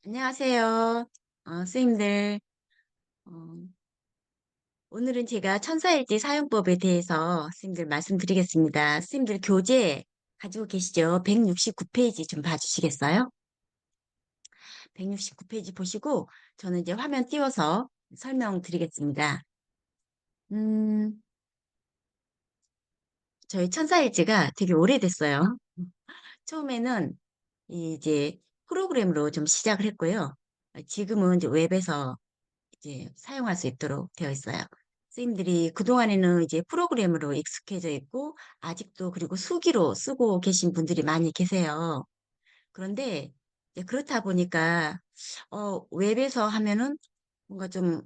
안녕하세요. 선생님들. 어, 오늘은 제가 천사일지 사용법에 대해서 선생님들 말씀드리겠습니다. 선생님들 교재 가지고 계시죠? 169페이지 좀 봐주시겠어요? 169페이지 보시고 저는 이제 화면 띄워서 설명드리겠습니다. 음, 저희 천사일지가 되게 오래됐어요. 처음에는 이제 프로그램으로 좀 시작을 했고요. 지금은 이제 웹에서 이제 사용할 수 있도록 되어 있어요. 선생님들이 그동안에는 이제 프로그램으로 익숙해져 있고, 아직도 그리고 수기로 쓰고 계신 분들이 많이 계세요. 그런데 이제 그렇다 보니까, 웹에서 하면은 뭔가 좀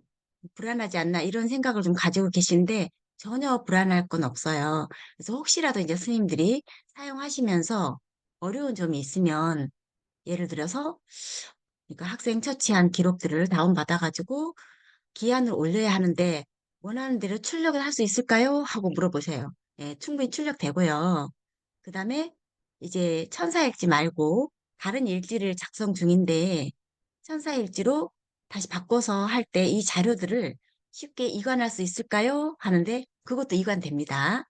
불안하지 않나 이런 생각을 좀 가지고 계신데 전혀 불안할 건 없어요. 그래서 혹시라도 이제 스님들이 사용하시면서 어려운 점이 있으면 예를 들어서 그러니까 학생 처치한 기록들을 다운받아가지고 기한을 올려야 하는데 원하는 대로 출력을 할 수 있을까요? 하고 물어보세요. 예, 충분히 출력되고요. 그 다음에 이제 천사일지 말고 다른 일지를 작성 중인데 천사일지로 다시 바꿔서 할 때 이 자료들을 쉽게 이관할 수 있을까요? 하는데 그것도 이관됩니다.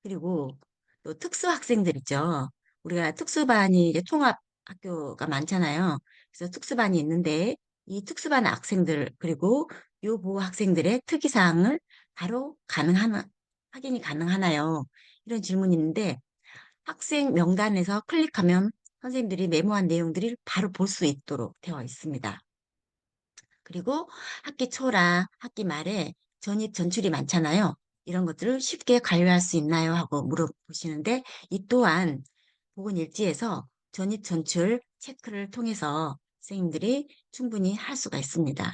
그리고 또 특수 학생들 있죠. 우리가 특수반이 이제 통합 학교가 많잖아요. 그래서 특수반이 있는데 이 특수반 학생들 그리고 요보호 학생들의 특이사항을 바로 확인이 가능하나요? 이런 질문이 있는데 학생 명단에서 클릭하면 선생님들이 메모한 내용들이 바로 볼 수 있도록 되어 있습니다. 그리고 학기 초랑 학기 말에 전입 전출이 많잖아요. 이런 것들을 쉽게 관리할 수 있나요? 하고 물어보시는데 이 또한 보건일지에서 전입 전출 체크를 통해서 선생님들이 충분히 할 수가 있습니다.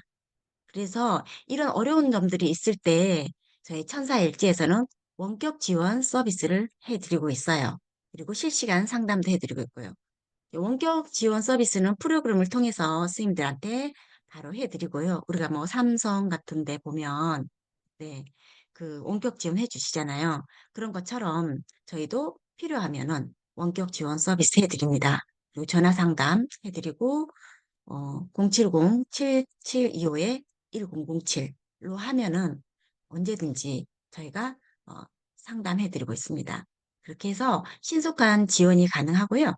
그래서 이런 어려운 점들이 있을 때 저희 천사일지에서는 원격 지원 서비스를 해드리고 있어요. 그리고 실시간 상담도 해드리고 있고요. 원격 지원 서비스는 프로그램을 통해서 스님들한테 바로 해드리고요. 우리가 뭐 삼성 같은 데 보면, 네, 그 원격 지원 해주시잖아요. 그런 것처럼 저희도 필요하면은 원격 지원 서비스 해드립니다. 그리고 전화 상담 해드리고, 070-7725-1007로 하면은 언제든지 저희가 어, 상담해드리고 있습니다. 그렇게 해서 신속한 지원이 가능하고요.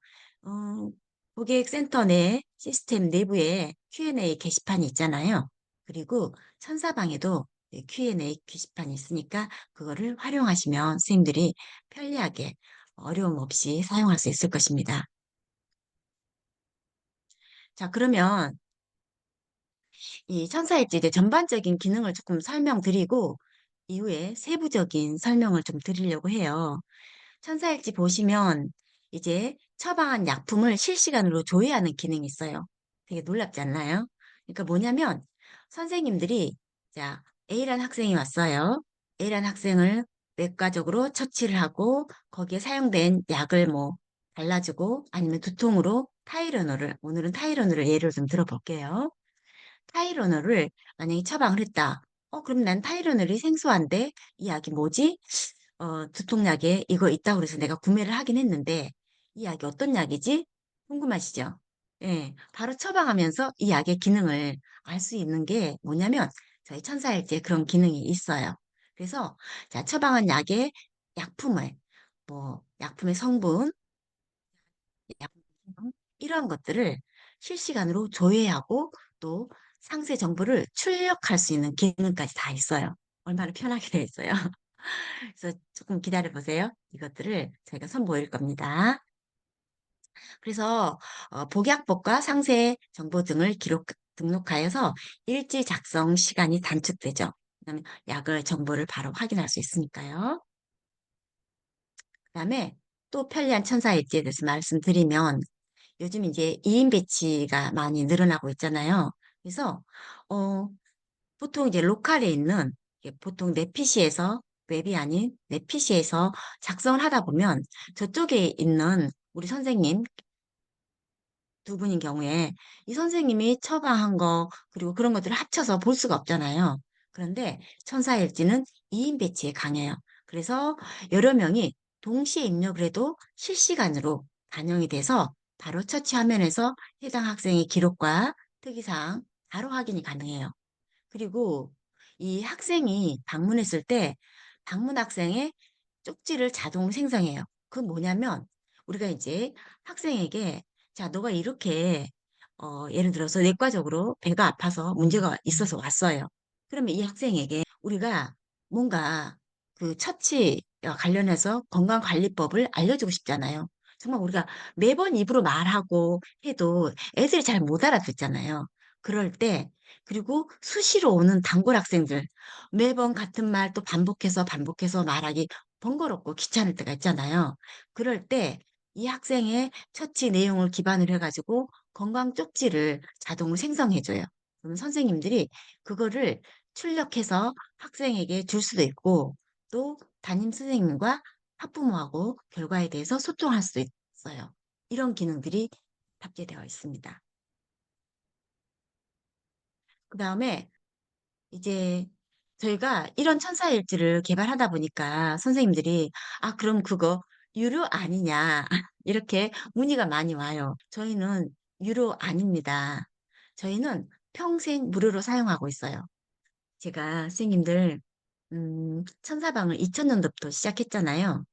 고객센터 내 시스템 내부에 Q&A 게시판이 있잖아요. 그리고 천사방에도 Q&A 게시판이 있으니까 그거를 활용하시면 선생님들이 편리하게 어려움 없이 사용할 수 있을 것입니다. 자, 그러면 이 천사일지의 전반적인 기능을 조금 설명드리고 이후에 세부적인 설명을 좀 드리려고 해요. 천사일지 보시면 이제 처방한 약품을 실시간으로 조회하는 기능이 있어요. 되게 놀랍지 않나요? 그러니까 뭐냐면 선생님들이 자, A라는 학생이 왔어요. A라는 학생을 외과적으로 처치를 하고 거기에 사용된 약을 뭐 발라주고 아니면 두통으로 타이레놀을 오늘은 타이레놀을 예를 좀 들어볼게요. 타이레놀을 만약에 처방을 했다. 그럼 난 타이레놀이 생소한데 이 약이 뭐지? 두통약에 이거 있다고 그래서 내가 구매를 하긴 했는데 이 약이 어떤 약이지? 궁금하시죠? 예, 바로 처방하면서 이 약의 기능을 알 수 있는 게 뭐냐면 저희 천사일지에 그런 기능이 있어요. 그래서 자, 처방한 약의 약품을 뭐 약품의 성분, 약품 기능, 이러한 것들을 실시간으로 조회하고 또 상세 정보를 출력할 수 있는 기능까지 다 있어요. 얼마나 편하게 되어 있어요. 그래서 조금 기다려 보세요. 이것들을 저희가 선보일 겁니다. 그래서 복약법과 상세 정보 등을 등록하여서 일지 작성 시간이 단축되죠. 그다음에 약을 정보를 바로 확인할 수 있으니까요. 그다음에 또 편리한 천사일지에 대해서 말씀드리면 요즘 이제 2인 배치가 많이 늘어나고 있잖아요. 그래서 어, 보통 이제 로컬에 있는 보통 내 PC에서 웹이 아닌 내 PC에서 작성을 하다 보면 저쪽에 있는 우리 선생님 두 분인 경우에 이 선생님이 처방한 거 그리고 그런 것들을 합쳐서 볼 수가 없잖아요. 그런데 천사일지는 2인 배치에 강해요. 그래서 여러 명이 동시에 입력을 해도 실시간으로 반영이 돼서 바로 처치 화면에서 해당 학생의 기록과 특이사항 바로 확인이 가능해요. 그리고 이 학생이 방문했을 때 방문 학생의 쪽지를 자동 생성해요. 그건 뭐냐면 우리가 이제 학생에게 자, 너가 이렇게 예를 들어서 내과적으로 배가 아파서 문제가 있어서 왔어요. 그러면 이 학생에게 우리가 뭔가 그 처치와 관련해서 건강관리법을 알려주고 싶잖아요. 정말 우리가 매번 입으로 말하고 해도 애들이 잘 못 알아듣잖아요. 그럴 때 그리고 수시로 오는 단골 학생들 매번 같은 말 또 반복해서 말하기 번거롭고 귀찮을 때가 있잖아요. 그럴 때 이 학생의 처치 내용을 기반으로 해가지고 건강 쪽지를 자동으로 생성해줘요. 그럼 선생님들이 그거를 출력해서 학생에게 줄 수도 있고 또 담임 선생님과 학부모하고 결과에 대해서 소통할 수도 있어요. 이런 기능들이 탑재되어 있습니다. 그 다음에 이제 저희가 이런 천사일지를 개발하다 보니까 선생님들이 아, 그럼 그거 유료 아니냐 이렇게 문의가 많이 와요. 저희는 유료 아닙니다. 저희는 평생 무료로 사용하고 있어요. 제가 선생님들 천사방을 2000년도부터 시작했잖아요.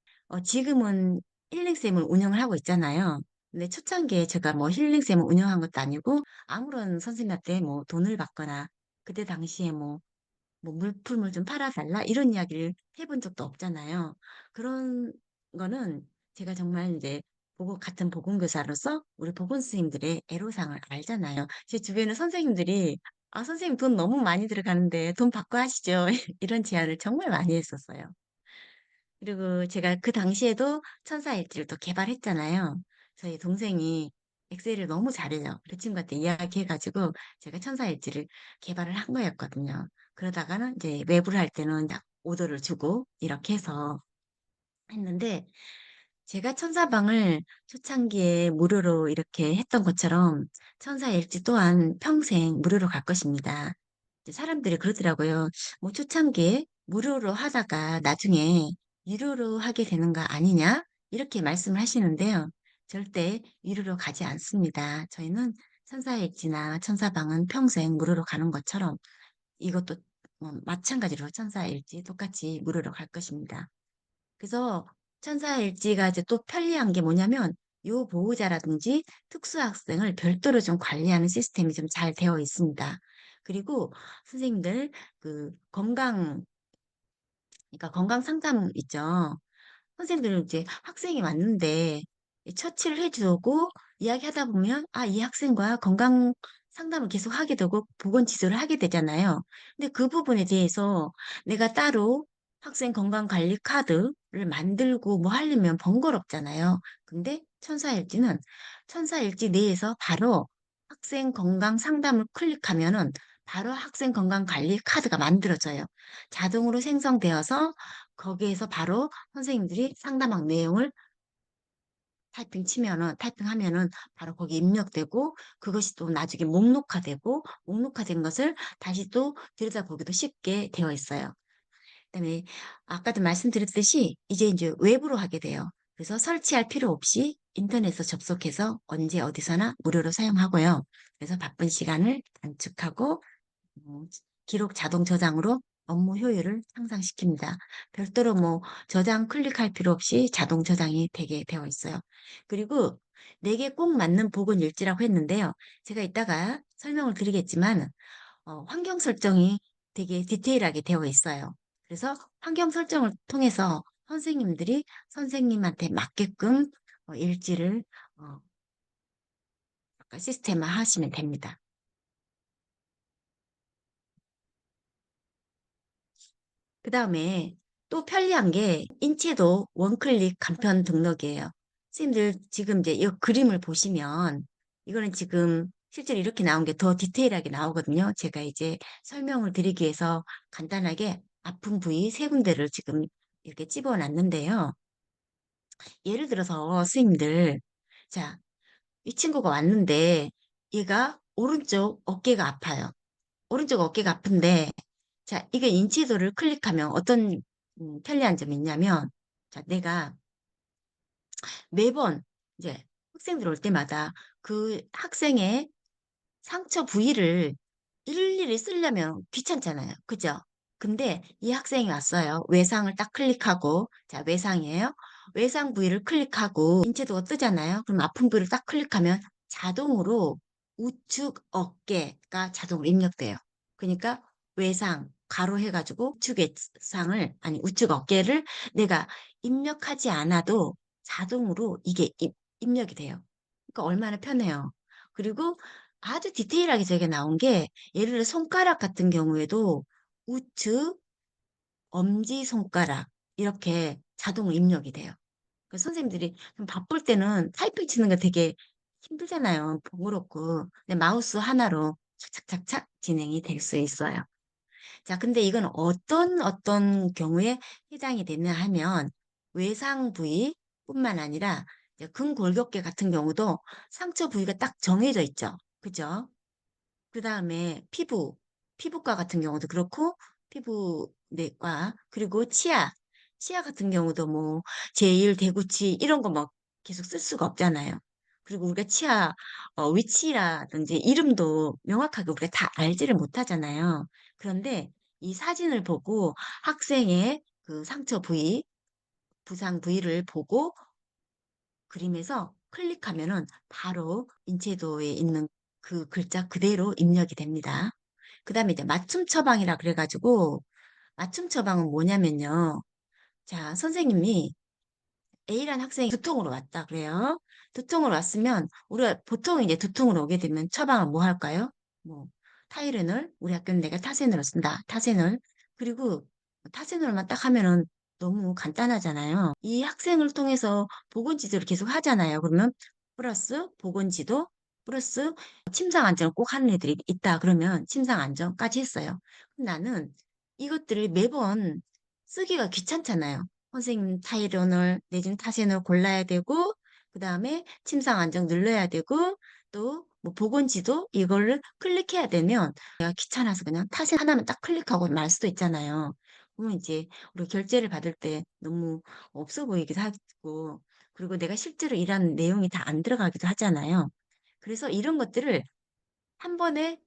지금은 힐링쌤을 운영을 하고 있잖아요. 근데 초창기에 제가 뭐 힐링쌤을 운영한 것도 아니고 아무런 선생님한테 뭐 돈을 받거나 그때 당시에 뭐 물품을 좀 팔아달라 이런 이야기를 해본 적도 없잖아요. 그런 거는 제가 정말 이제 같은 보건교사로서 우리 보건 스님들의 애로사항을 알잖아요. 제 주변에 선생님들이 아, 선생님 돈 너무 많이 들어가는데 돈 받고 하시죠. 이런 제안을 정말 많이 했었어요. 그리고 제가 그 당시에도 천사일지를 또 개발했잖아요. 저희 동생이 엑셀을 너무 잘해요. 그 친구한테 이야기해가지고 제가 천사일지를 개발을 한 거였거든요. 그러다가는 이제 외부를 할 때는 딱 오더를 주고 이렇게 해서 했는데 제가 천사방을 초창기에 무료로 이렇게 했던 것처럼 천사일지 또한 평생 무료로 갈 것입니다. 이제 사람들이 그러더라고요. 뭐 초창기에 무료로 하다가 나중에 유료로 하게 되는 거 아니냐? 이렇게 말씀을 하시는데요. 절대 유료로 가지 않습니다. 저희는 천사일지나 천사방은 평생 무료로 가는 것처럼 이것도 마찬가지로 천사일지 똑같이 무료로 갈 것입니다. 그래서 천사일지가 이제 또 편리한 게 뭐냐면 요 보호자라든지 특수학생을 별도로 좀 관리하는 시스템이 좀 잘 되어 있습니다. 그리고 선생님들 그 그러니까 건강 상담 있죠. 선생님들은 이제 학생이 왔는데 이 처치를 해주고 이야기하다 보면 아, 이 학생과 건강 상담을 계속 하게 되고 보건 지도를 하게 되잖아요. 근데 그 부분에 대해서 내가 따로 학생 건강 관리 카드를 만들고 뭐 하려면 번거롭잖아요. 근데 천사일지 내에서 바로 학생 건강 상담을 클릭하면은 바로 학생 건강 관리 카드가 만들어져요. 자동으로 생성되어서 거기에서 바로 선생님들이 상담학 내용을 타이핑하면은 바로 거기 입력되고 그것이 또 나중에 목록화된 것을 다시 또 들여다보기도 쉽게 되어 있어요. 그다음에 아까도 말씀드렸듯이 이제 외부로 하게 돼요. 그래서 설치할 필요 없이 인터넷에서 접속해서 언제 어디서나 무료로 사용하고요. 그래서 바쁜 시간을 단축하고 어, 기록 자동 저장으로 업무 효율을 향상시킵니다. 별도로 뭐 저장 클릭할 필요 없이 자동 저장이 되게 되어 있어요. 그리고 내게 꼭 맞는 보건 일지라고 했는데요. 제가 이따가 설명을 드리겠지만 환경 설정이 되게 디테일하게 되어 있어요. 그래서 환경 설정을 통해서 선생님들이 선생님한테 맞게끔 일지를 어, 시스템화 하시면 됩니다. 그 다음에 또 편리한 게 인체도 원클릭 간편 등록이에요. 선생님들 지금 이제 이 그림을 보시면 이거는 지금 실제로 이렇게 나온 게 더 디테일하게 나오거든요. 제가 이제 설명을 드리기 위해서 간단하게 아픈 부위 세 군데를 지금 이렇게 집어 놨는데요. 예를 들어서 선생님들, 자, 이 친구가 왔는데 얘가 오른쪽 어깨가 아파요. 오른쪽 어깨가 아픈데 자, 이게 인지도를 클릭하면 어떤 편리한 점이 있냐면, 자, 내가 매번 이제 학생들 올 때마다 그 학생의 상처 부위를 일일이 쓰려면 귀찮잖아요. 그죠? 근데 이 학생이 왔어요. 외상을 딱 클릭하고, 자, 외상이에요. 외상 부위를 클릭하고, 인체도가 뜨잖아요. 그럼 아픈 부위를 딱 클릭하면 자동으로 우측 어깨가 자동으로 입력돼요. 그러니까 외상, 가로 해가지고 우측의 상을, 아니, 우측 어깨를 내가 입력하지 않아도 자동으로 이게 입력이 돼요. 그러니까 얼마나 편해요. 그리고 아주 디테일하게 저게 나온 게 예를 들어 손가락 같은 경우에도 우측, 엄지손가락 이렇게 자동으로 입력이 돼요. 그래서 선생님들이 좀 바쁠 때는 타이핑 치는 거 되게 힘들잖아요. 번거롭고. 근데 마우스 하나로 착착착착 진행이 될 수 있어요. 자, 근데 이건 어떤 경우에 해당이 되냐 하면 외상 부위뿐만 아니라 이제 근골격계 같은 경우도 상처 부위가 딱 정해져 있죠. 그죠? 그 다음에 피부과 같은 경우도 그렇고, 피부내과, 그리고 치아 같은 경우도 뭐, 제일, 대구치, 이런 거 뭐, 계속 쓸 수가 없잖아요. 그리고 우리가 치아, 위치라든지 이름도 명확하게 우리가 다 알지를 못하잖아요. 그런데 이 사진을 보고 학생의 그 상처 부위, 부상 부위를 보고 그림에서 클릭하면은 바로 인체도에 있는 그 글자 그대로 입력이 됩니다. 그 다음에 이제 맞춤 처방이라 그래가지고 맞춤 처방은 뭐냐면요. 자, 선생님이 A라는 학생이 두통으로 왔다 그래요. 두통으로 왔으면 우리가 보통 이제 두통으로 오게 되면 처방을 뭐 할까요? 뭐 타이레놀, 우리 학교는 내가 타세놀을 쓴다. 타세놀. 그리고 타세놀만 딱 하면은 너무 간단하잖아요. 이 학생을 통해서 보건지도를 계속 하잖아요. 그러면 플러스 보건지도 플러스 침상 안정을 꼭 하는 애들이 있다. 그러면 침상 안정까지 했어요. 그럼 나는 이것들을 매번 쓰기가 귀찮잖아요. 선생님 타이레놀 내지는 타세놀 골라야 되고 그다음에 침상 안정 눌러야 되고 또 뭐 보건지도 이거를 클릭해야 되면 내가 귀찮아서 그냥 타세 하나만 딱 클릭하고 말 수도 있잖아요. 그러면 이제 우리 결제를 받을 때 너무 없어 보이기도 하고 그리고 내가 실제로 일하는 내용이 다 안 들어가기도 하잖아요. 그래서 이런 것들을 한 번에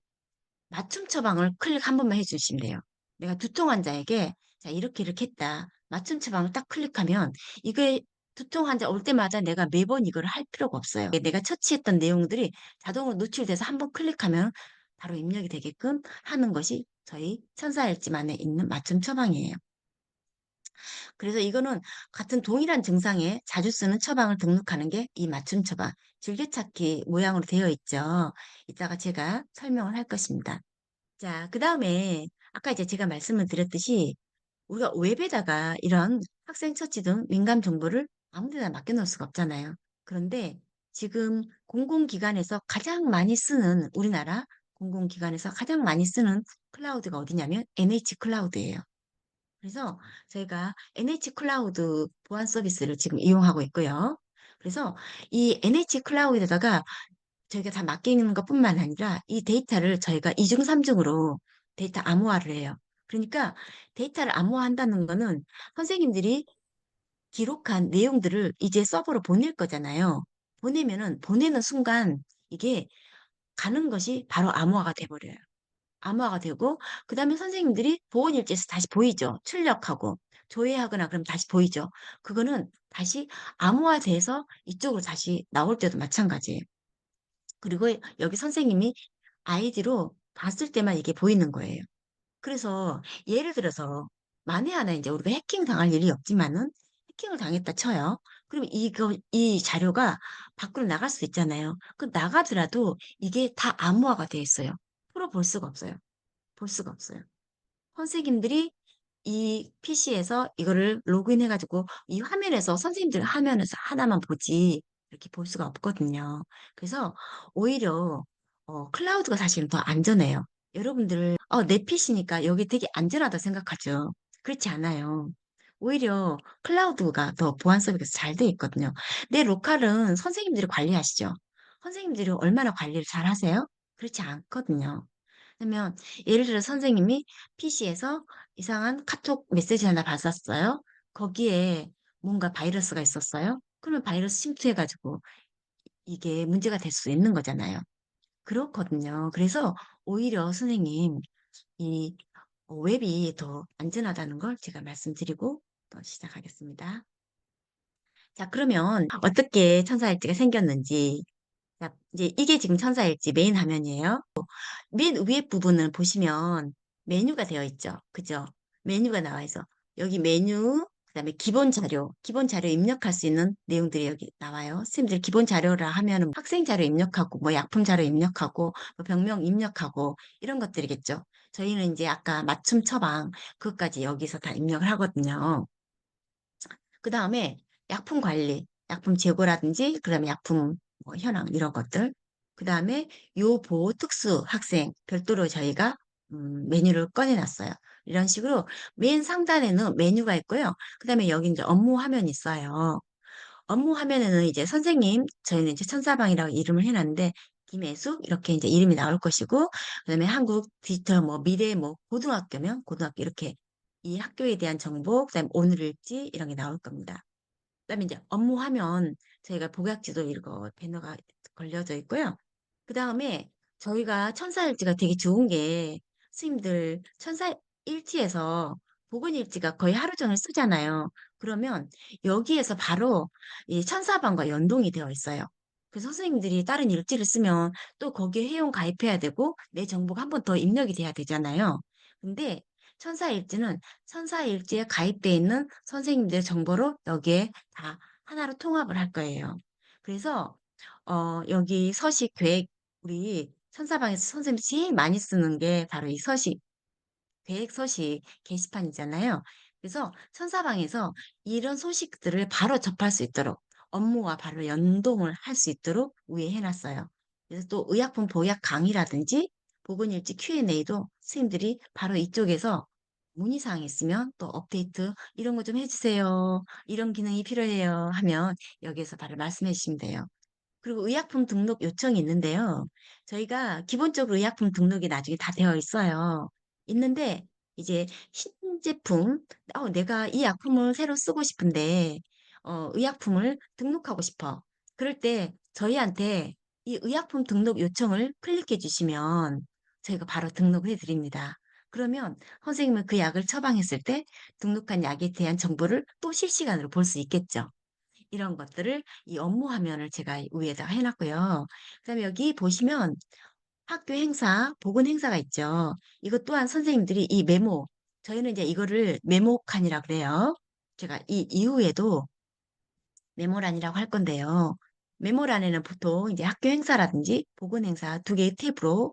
맞춤 처방을 클릭 한 번만 해주시면 돼요. 내가 두통 환자에게 자 이렇게 했다. 맞춤 처방을 딱 클릭하면 이게 두통 환자 올 때마다 내가 매번 이걸 할 필요가 없어요. 내가 처치했던 내용들이 자동으로 노출돼서 한 번 클릭하면 바로 입력이 되게끔 하는 것이 저희 천사일지만에 있는 맞춤 처방이에요. 그래서 이거는 같은 동일한 증상에 자주 쓰는 처방을 등록하는 게 이 맞춤 처방, 줄기찾기 모양으로 되어 있죠. 이따가 제가 설명을 할 것입니다. 자, 그 다음에 아까 이제 제가 말씀을 드렸듯이 우리가 웹에다가 이런 학생 처치 등 민감 정보를 아무 데나 맡겨놓을 수가 없잖아요. 그런데 지금 공공기관에서 가장 많이 쓰는 우리나라 공공기관에서 가장 많이 쓰는 클라우드가 어디냐면 NH 클라우드예요. 그래서 저희가 NH 클라우드 보안 서비스를 지금 이용하고 있고요. 그래서 이 NH 클라우드에다가 저희가 다 맡기는 것뿐만 아니라 이 데이터를 저희가 이중 삼중으로 데이터 암호화를 해요. 그러니까 데이터를 암호화한다는 거는 선생님들이 기록한 내용들을 이제 서버로 보낼 거잖아요. 보내면은 보내는 순간 이게 가는 것이 바로 암호화가 돼버려요. 암호화가 되고 그다음에 선생님들이 보건일지에서 다시 보이죠. 출력하고 조회하거나 그럼 다시 보이죠. 그거는 다시 암호화돼서 이쪽으로 다시 나올 때도 마찬가지예요. 그리고 여기 선생님이 아이디로 봤을 때만 이게 보이는 거예요. 그래서 예를 들어서 만에 하나 이제 우리가 해킹 당할 일이 없지만은 해킹을 당했다 쳐요. 그럼 이 자료가 밖으로 나갈 수 있잖아요. 그 나가더라도 이게 다 암호화가 돼 있어요. 풀어볼 수가 없어요. 볼 수가 없어요. 선생님들이 이 PC에서 이거를 로그인해가지고 이 화면에서 선생님들 화면에서 하나만 보지 이렇게 볼 수가 없거든요. 그래서 오히려 클라우드가 사실은 더 안전해요. 여러분들 내 PC니까 여기 되게 안전하다 생각하죠. 그렇지 않아요. 오히려 클라우드가 더 보안 서비스가 잘 돼 있거든요. 내 로컬은 선생님들이 관리하시죠. 선생님들이 얼마나 관리를 잘 하세요? 그렇지 않거든요. 그러면 예를 들어 선생님이 PC에서 이상한 카톡 메시지 하나 받았어요. 거기에 뭔가 바이러스가 있었어요. 그러면 바이러스 침투해가지고 이게 문제가 될 수 있는 거잖아요. 그렇거든요. 그래서 오히려 선생님, 이 웹이 더 안전하다는 걸 제가 말씀드리고 또 시작하겠습니다. 자, 그러면 어떻게 천사일지가 생겼는지. 자, 이제 이게 지금 천사일지 메인 화면이에요. 맨 위에 부분을 보시면 메뉴가 되어 있죠. 그죠? 메뉴가 나와 있어. 여기 메뉴, 그다음에 기본 자료 입력할 수 있는 내용들이 여기 나와요. 선생님들 기본 자료라 하면은 학생 자료 입력하고, 뭐 약품 자료 입력하고, 뭐 병명 입력하고, 이런 것들이겠죠. 저희는 이제 아까 맞춤 처방, 그것까지 여기서 다 입력을 하거든요. 그 다음에 약품 관리, 약품 재고라든지, 그다음에 약품 뭐 현황 이런 것들. 그 다음에 요보호 특수 학생 별도로 저희가 메뉴를 꺼내놨어요. 이런 식으로 맨 상단에는 메뉴가 있고요. 그 다음에 여기 이제 업무 화면이 있어요. 업무 화면에는 이제 선생님, 저희는 이제 천사방이라고 이름을 해놨는데, 김혜숙 이렇게 이제 이름이 나올 것이고, 그다음에 한국 디지털 뭐 미래 뭐 고등학교면 고등학교 이렇게 이 학교에 대한 정보, 그다음에 오늘 일지 이런 게 나올 겁니다. 그다음에 이제 업무 화면 저희가 복약지도 이거 배너가 걸려져 있고요. 그다음에 저희가 천사일지가 되게 좋은 게 스님들 천사일지에서 복원일지가 거의 하루 종일 쓰잖아요. 그러면 여기에서 바로 이 천사방과 연동이 되어 있어요. 그래서 선생님들이 다른 일지를 쓰면 또 거기에 회원 가입해야 되고 내 정보가 한 번 더 입력이 돼야 되잖아요. 근데 천사일지는 천사일지에 가입되어 있는 선생님들 정보로 여기에 다 하나로 통합을 할 거예요. 그래서 여기 서식 계획 우리 천사방에서 선생님이 제일 많이 쓰는 게 바로 이 서식 계획 서식 게시판이잖아요. 그래서 천사방에서 이런 소식들을 바로 접할 수 있도록 업무와 바로 연동을 할 수 있도록 위에 해놨어요. 그래서 또 의약품 보약 강의라든지 보건일지 Q&A도 선생님들이 바로 이쪽에서 문의사항 있으면 또 업데이트 이런 거 좀 해주세요. 이런 기능이 필요해요 하면 여기에서 바로 말씀해 주시면 돼요. 그리고 의약품 등록 요청이 있는데요. 저희가 기본적으로 의약품 등록이 나중에 다 되어 있어요. 있는데 이제 신제품, 내가 이 약품을 새로 쓰고 싶은데 의약품을 등록하고 싶어. 그럴 때 저희한테 이 의약품 등록 요청을 클릭해 주시면 저희가 바로 등록을 해드립니다. 그러면 선생님은 그 약을 처방했을 때 등록한 약에 대한 정보를 또 실시간으로 볼 수 있겠죠. 이런 것들을 이 업무 화면을 제가 위에다 해놨고요. 그다음에 여기 보시면 학교 행사, 보건 행사가 있죠. 이것 또한 선생님들이 이 메모, 저희는 이제 이거를 메모칸이라고 그래요. 제가 이 이후에도 메모란이라고 할 건데요. 메모란에는 보통 이제 학교 행사라든지 보건 행사 두 개의 탭으로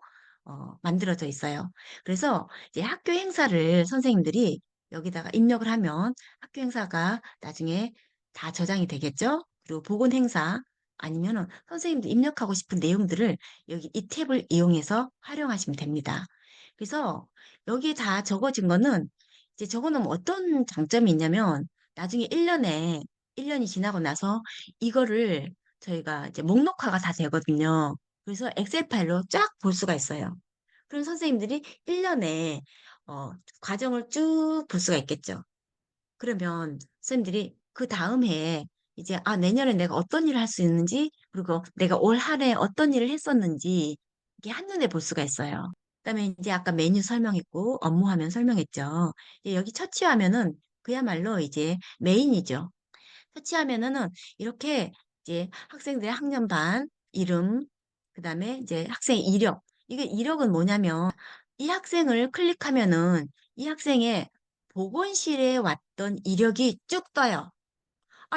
만들어져 있어요. 그래서 이제 학교 행사를 선생님들이 여기다가 입력을 하면 학교 행사가 나중에 다 저장이 되겠죠? 그리고 보건 행사 아니면은 선생님들 입력하고 싶은 내용들을 여기 이 탭을 이용해서 활용하시면 됩니다. 그래서 여기 다 적어진 거는 이제 적어놓으면 어떤 장점이 있냐면 나중에 1년이 지나고 나서 이거를 저희가 이제 목록화가 다 되거든요. 그래서 엑셀 파일로 쫙 볼 수가 있어요. 그럼 선생님들이 1년에 과정을 쭉 볼 수가 있겠죠. 그러면 선생님들이 그 다음 해에 이제 내년에 내가 어떤 일을 할 수 있는지 그리고 내가 올 한 해 어떤 일을 했었는지 이게 한눈에 볼 수가 있어요. 그다음에 이제 아까 메뉴 설명했고 업무 화면 설명했죠. 이제 여기 처치 화면은 그야말로 이제 메인이죠. 터치하면은 이렇게 이제 학생들의 학년반 이름, 그다음에 이제 학생 이력. 이게 이력은 뭐냐면 이 학생을 클릭하면은 이 학생의 보건실에 왔던 이력이 쭉 떠요.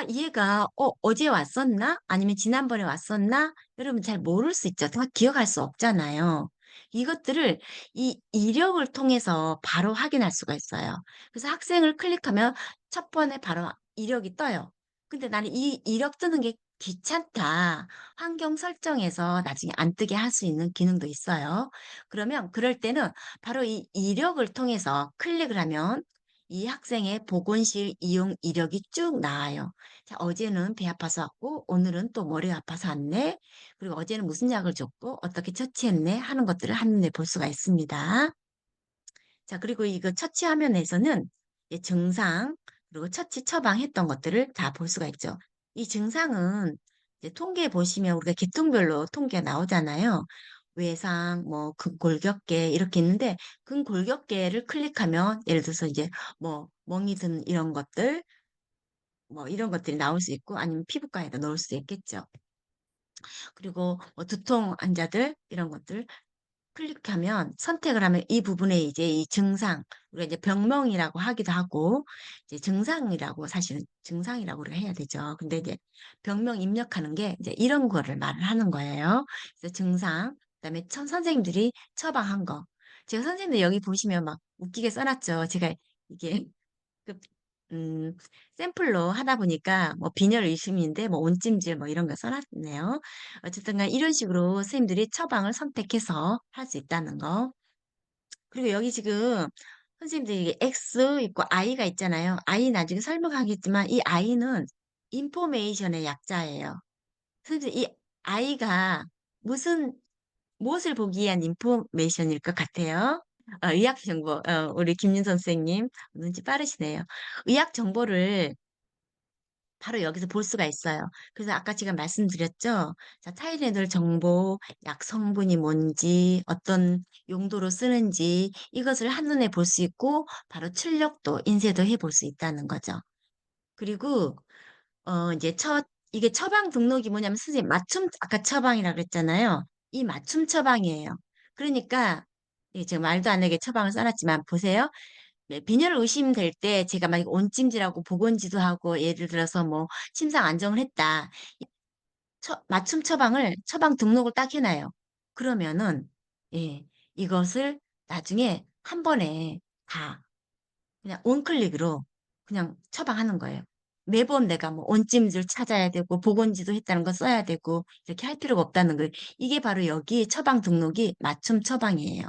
얘가 어제 왔었나? 아니면 지난번에 왔었나? 여러분 잘 모를 수 있죠. 다 기억할 수 없잖아요. 이것들을 이 이력을 통해서 바로 확인할 수가 있어요. 그래서 학생을 클릭하면 첫 번에 바로 이력이 떠요. 근데 나는 이 이력 뜨는 게 귀찮다. 환경 설정에서 나중에 안 뜨게 할 수 있는 기능도 있어요. 그러면 그럴 때는 바로 이 이력을 통해서 클릭을 하면 이 학생의 보건실 이용 이력이 쭉 나와요. 자, 어제는 배 아파서 왔고, 오늘은 또 머리가 아파서 왔네. 그리고 어제는 무슨 약을 줬고, 어떻게 처치했네 하는 것들을 한눈에 볼 수가 있습니다. 자, 그리고 이거 처치 화면에서는 이 증상, 그리고 처치 처방했던 것들을 다 볼 수가 있죠. 이 증상은 이제 통계 보시면 우리가 계통별로 통계가 나오잖아요. 외상, 뭐 근골격계 이렇게 있는데 근골격계를 클릭하면 예를 들어서 이제 뭐 멍이 든 이런 것들 뭐 이런 것들이 나올 수 있고 아니면 피부과에다 넣을 수 있겠죠. 그리고 뭐 두통 환자들 이런 것들 클릭하면 선택을 하면 이 부분에 이제 이 증상 우리가 이제 병명이라고 하기도 하고 이제 증상이라고 사실은 증상이라고 우리가 해야 되죠. 근데 이제 병명 입력하는 게 이제 이런 거를 말을 하는 거예요. 그래서 증상 그다음에 선생님들이 처방한 거. 제가 선생님들 여기 보시면 막 웃기게 써놨죠. 제가 이게 그, 음, 샘플로 하다 보니까 뭐 빈혈 의심인데 뭐 온찜질 뭐 이런 거 써놨네요. 어쨌든 간 이런 식으로 선생님들이 처방을 선택해서 할 수 있다는 거. 그리고 여기 지금 선생님들이 이게 X 있고 I가 있잖아요. I 나중에 설명하겠지만 이 I는 인포메이션의 약자예요. 선생님 이 I가 무슨 무엇을 보기 위한 인포메이션일 것 같아요? 의학 정보, 우리 김윤 선생님 눈치 빠르시네요. 의학 정보를 바로 여기서 볼 수가 있어요. 그래서 아까 제가 말씀드렸죠. 자, 타이레놀 정보, 약 성분이 뭔지, 어떤 용도로 쓰는지 이것을 한눈에 볼 수 있고 바로 출력도, 인쇄도 해볼 수 있다는 거죠. 그리고 이제 이게 처방 등록이 뭐냐면 선생님 맞춤 아까 처방이라고 그랬잖아요. 이 맞춤 처방이에요. 그러니까 제가 말도 안 되게 처방을 써놨지만 보세요. 네, 빈혈 의심될 때 제가 막 온찜질하고 보건지도 하고 예를 들어서 뭐 침상 안정을 했다. 맞춤 처방 등록을 딱 해놔요. 그러면은 예, 이것을 나중에 한 번에 다 그냥 원클릭으로 그냥 처방하는 거예요. 매번 내가 뭐 온찜질 찾아야 되고 보건지도 했다는 거 써야 되고 이렇게 할 필요가 없다는 거예요. 이게 바로 여기 처방 등록이 맞춤 처방이에요.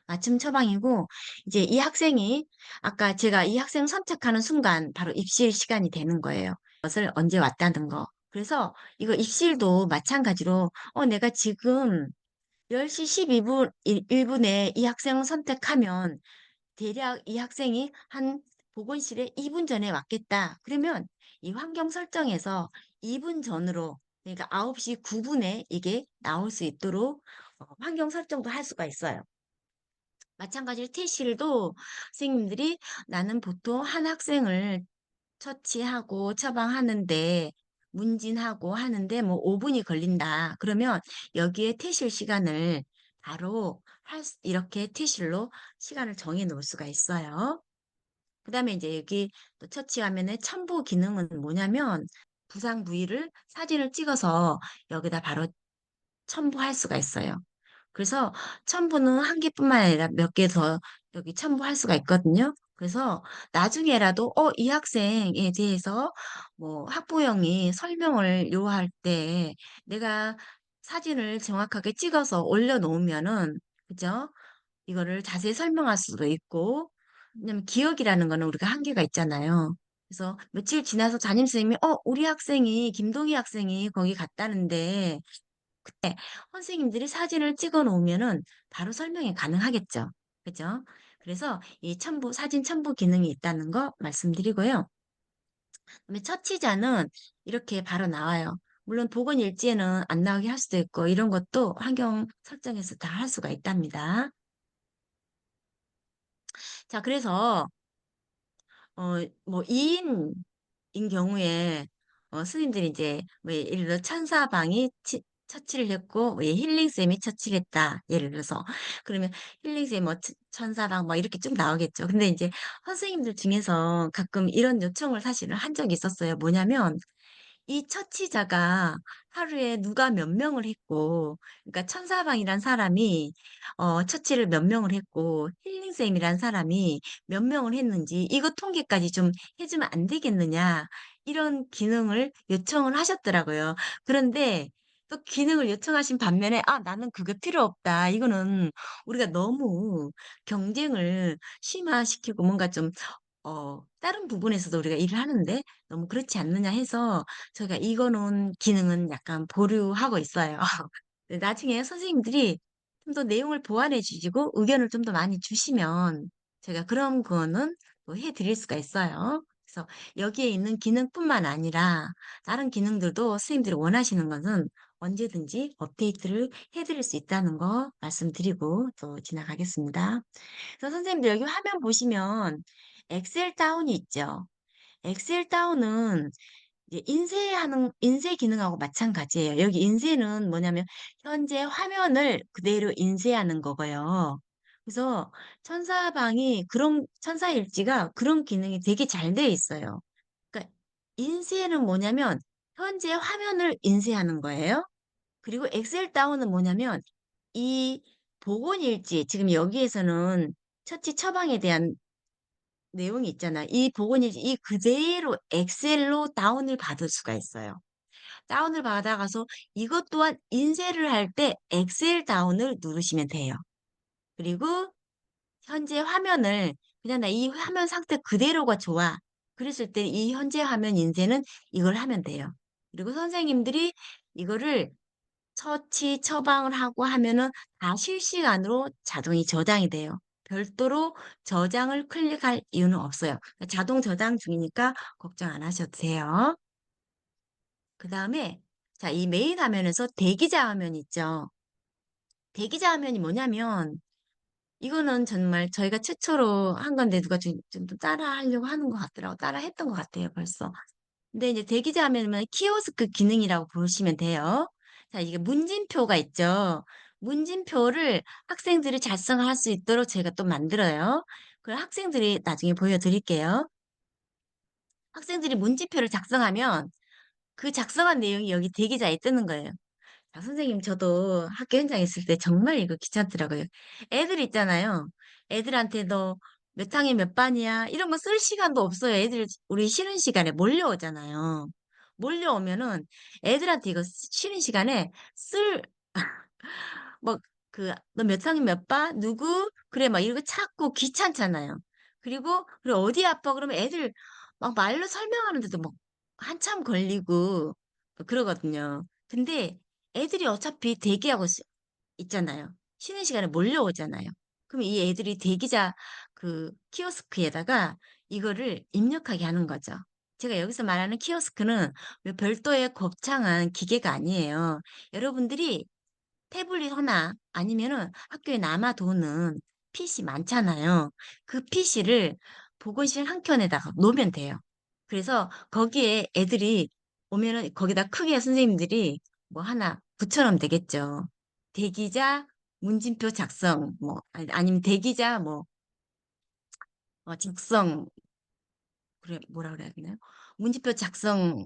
맞춤 처방이고 이제 이 학생이 아까 제가 이 학생 선택하는 순간 바로 입실 시간이 되는 거예요. 그것을 언제 왔다는 거. 그래서 이거 입실도 마찬가지로 내가 지금 10시 12분, 1분에 이 학생 선택하면 대략 이 학생이 한 보건실에 2분 전에 왔겠다. 그러면 이 환경 설정에서 2분 전으로 그러니까 9시 9분에 이게 나올 수 있도록 환경 설정도 할 수가 있어요. 마찬가지로 퇴실도 선생님들이 나는 보통 한 학생을 처치하고 처방하는데 문진하고 하는데 뭐 5분이 걸린다. 그러면 여기에 퇴실 시간을 바로 이렇게 퇴실로 시간을 정해 놓을 수가 있어요. 그다음에 이제 여기 또 처치하면은 첨부 기능은 뭐냐면 부상 부위를 사진을 찍어서 여기다 바로 첨부할 수가 있어요. 그래서 첨부는 한 개뿐만 아니라 몇 개 더 여기 첨부할 수가 있거든요. 그래서 나중에라도 이 학생에 대해서 뭐 학부형이 설명을 요할 때 내가 사진을 정확하게 찍어서 올려놓으면은 그죠? 이거를 자세히 설명할 수도 있고 왜냐면 기억이라는 거는 우리가 한계가 있잖아요. 그래서 며칠 지나서 담임선생님이 우리 학생이 김동희 학생이 거기 갔다는데 선생님들이 사진을 찍어 놓으면은 바로 설명이 가능하겠죠. 그죠? 그래서 이 사진 첨부 기능이 있다는 거 말씀드리고요. 그다음에 처치자는 이렇게 바로 나와요. 물론 보건 일지에는 안 나오게 할 수도 있고 이런 것도 환경 설정에서 다 할 수가 있답니다. 자, 그래서 뭐 2인인 경우에 스님들이 이제 뭐 예를 들어 천사방이 처치를 했고 뭐 힐링쌤이 처치를 했다. 예를 들어서 그러면 힐링쌤 뭐 천사방 뭐 이렇게 쭉 나오겠죠. 근데 이제 선생님들 중에서 가끔 이런 요청을 사실은 한 적이 있었어요. 뭐냐면 이 처치자가 하루에 누가 몇 명을 했고, 그러니까 천사방이란 사람이 처치를 몇 명을 했고, 힐링쌤이란 사람이 몇 명을 했는지 이거 통계까지 좀 해주면 안 되겠느냐 이런 기능을 요청을 하셨더라고요. 그런데 또 기능을 요청하신 반면에 나는 그게 필요 없다. 이거는 우리가 너무 경쟁을 심화시키고 뭔가 좀 다른 부분에서도 우리가 일을 하는데 너무 그렇지 않느냐 해서 저희가 이거는 기능은 약간 보류하고 있어요. 네, 나중에 선생님들이 좀 더 내용을 보완해 주시고 의견을 좀 더 많이 주시면 제가 그런 거는 또 해드릴 수가 있어요. 그래서 여기에 있는 기능뿐만 아니라 다른 기능들도 선생님들이 원하시는 것은 언제든지 업데이트를 해드릴 수 있다는 거 말씀드리고 또 지나가겠습니다. 그래서 선생님들 여기 화면 보시면 엑셀 다운이 있죠. 엑셀 다운은 이제 인쇄 기능하고 마찬가지예요. 여기 인쇄는 뭐냐면 현재 화면을 그대로 인쇄하는 거고요. 그래서 천사일지가 그런 기능이 되게 잘 돼 있어요. 그러니까 인쇄는 뭐냐면 현재 화면을 인쇄하는 거예요. 그리고 엑셀 다운은 뭐냐면 이 복원일지 지금 여기에서는 처치 처방에 대한 내용이 있잖아. 이 복원일지 이 그대로 엑셀로 다운을 받을 수가 있어요. 다운을 받아가서 이것 또한 인쇄를 할 때 엑셀 다운을 누르시면 돼요. 그리고 현재 화면을 그냥 나 이 화면 상태 그대로가 좋아. 그랬을 때 이 현재 화면 인쇄는 이걸 하면 돼요. 그리고 선생님들이 이거를 처치, 처방을 하고 하면은 다 실시간으로 자동이 저장이 돼요. 별도로 저장을 클릭할 이유는 없어요. 자동 저장 중이니까 걱정 안 하셔도 돼요. 그 다음에, 자, 이 메인 화면에서 대기자 화면 있죠. 대기자 화면이 뭐냐면, 이거는 정말 저희가 최초로 한 건데 누가 좀 따라 하려고 하는 것 같더라고. 따라 했던 것 같아요, 벌써. 근데 이제 대기자 화면은 키오스크 기능이라고 보시면 돼요. 자, 이게 문진표가 있죠. 문진표를 학생들이 작성할 수 있도록 제가 또 만들어요. 그걸 학생들이 나중에 보여드릴게요. 학생들이 문진표를 작성하면 그 작성한 내용이 여기 대기자에 뜨는 거예요. 아, 선생님, 저도 학교 현장에 있을 때 정말 이거 귀찮더라고요. 애들 있잖아요. 애들한테 너 몇 학년 몇 반이야? 이런 거 쓸 시간도 없어요. 애들, 우리 쉬는 시간에 몰려오잖아요. 몰려오면은 애들한테 이거 쉬는 시간에 뭐, 너 몇 학년 몇 반? 누구? 그래, 막 이런 거 찾고 귀찮잖아요. 그리고 어디 아파? 그러면 애들 막 말로 설명하는데도 막 한참 걸리고 그러거든요. 근데 애들이 어차피 대기하고 있잖아요. 쉬는 시간에 몰려오잖아요. 그럼 이 애들이 대기자 키오스크에다가 이거를 입력하게 하는 거죠. 제가 여기서 말하는 키오스크는 별도의 거창한 기계가 아니에요. 여러분들이 태블릿 하나 아니면은 학교에 남아도는 PC 많잖아요. 그 PC를 보건실 한 켠에다가 놓으면 돼요. 그래서 거기에 애들이 오면은 거기다 크게 선생님들이 뭐 하나 붙여놓으면 되겠죠. 대기자 문진표 작성 뭐 아니면 대기자 뭐 작성 그래 뭐라 그래야 되나요? 문진표 작성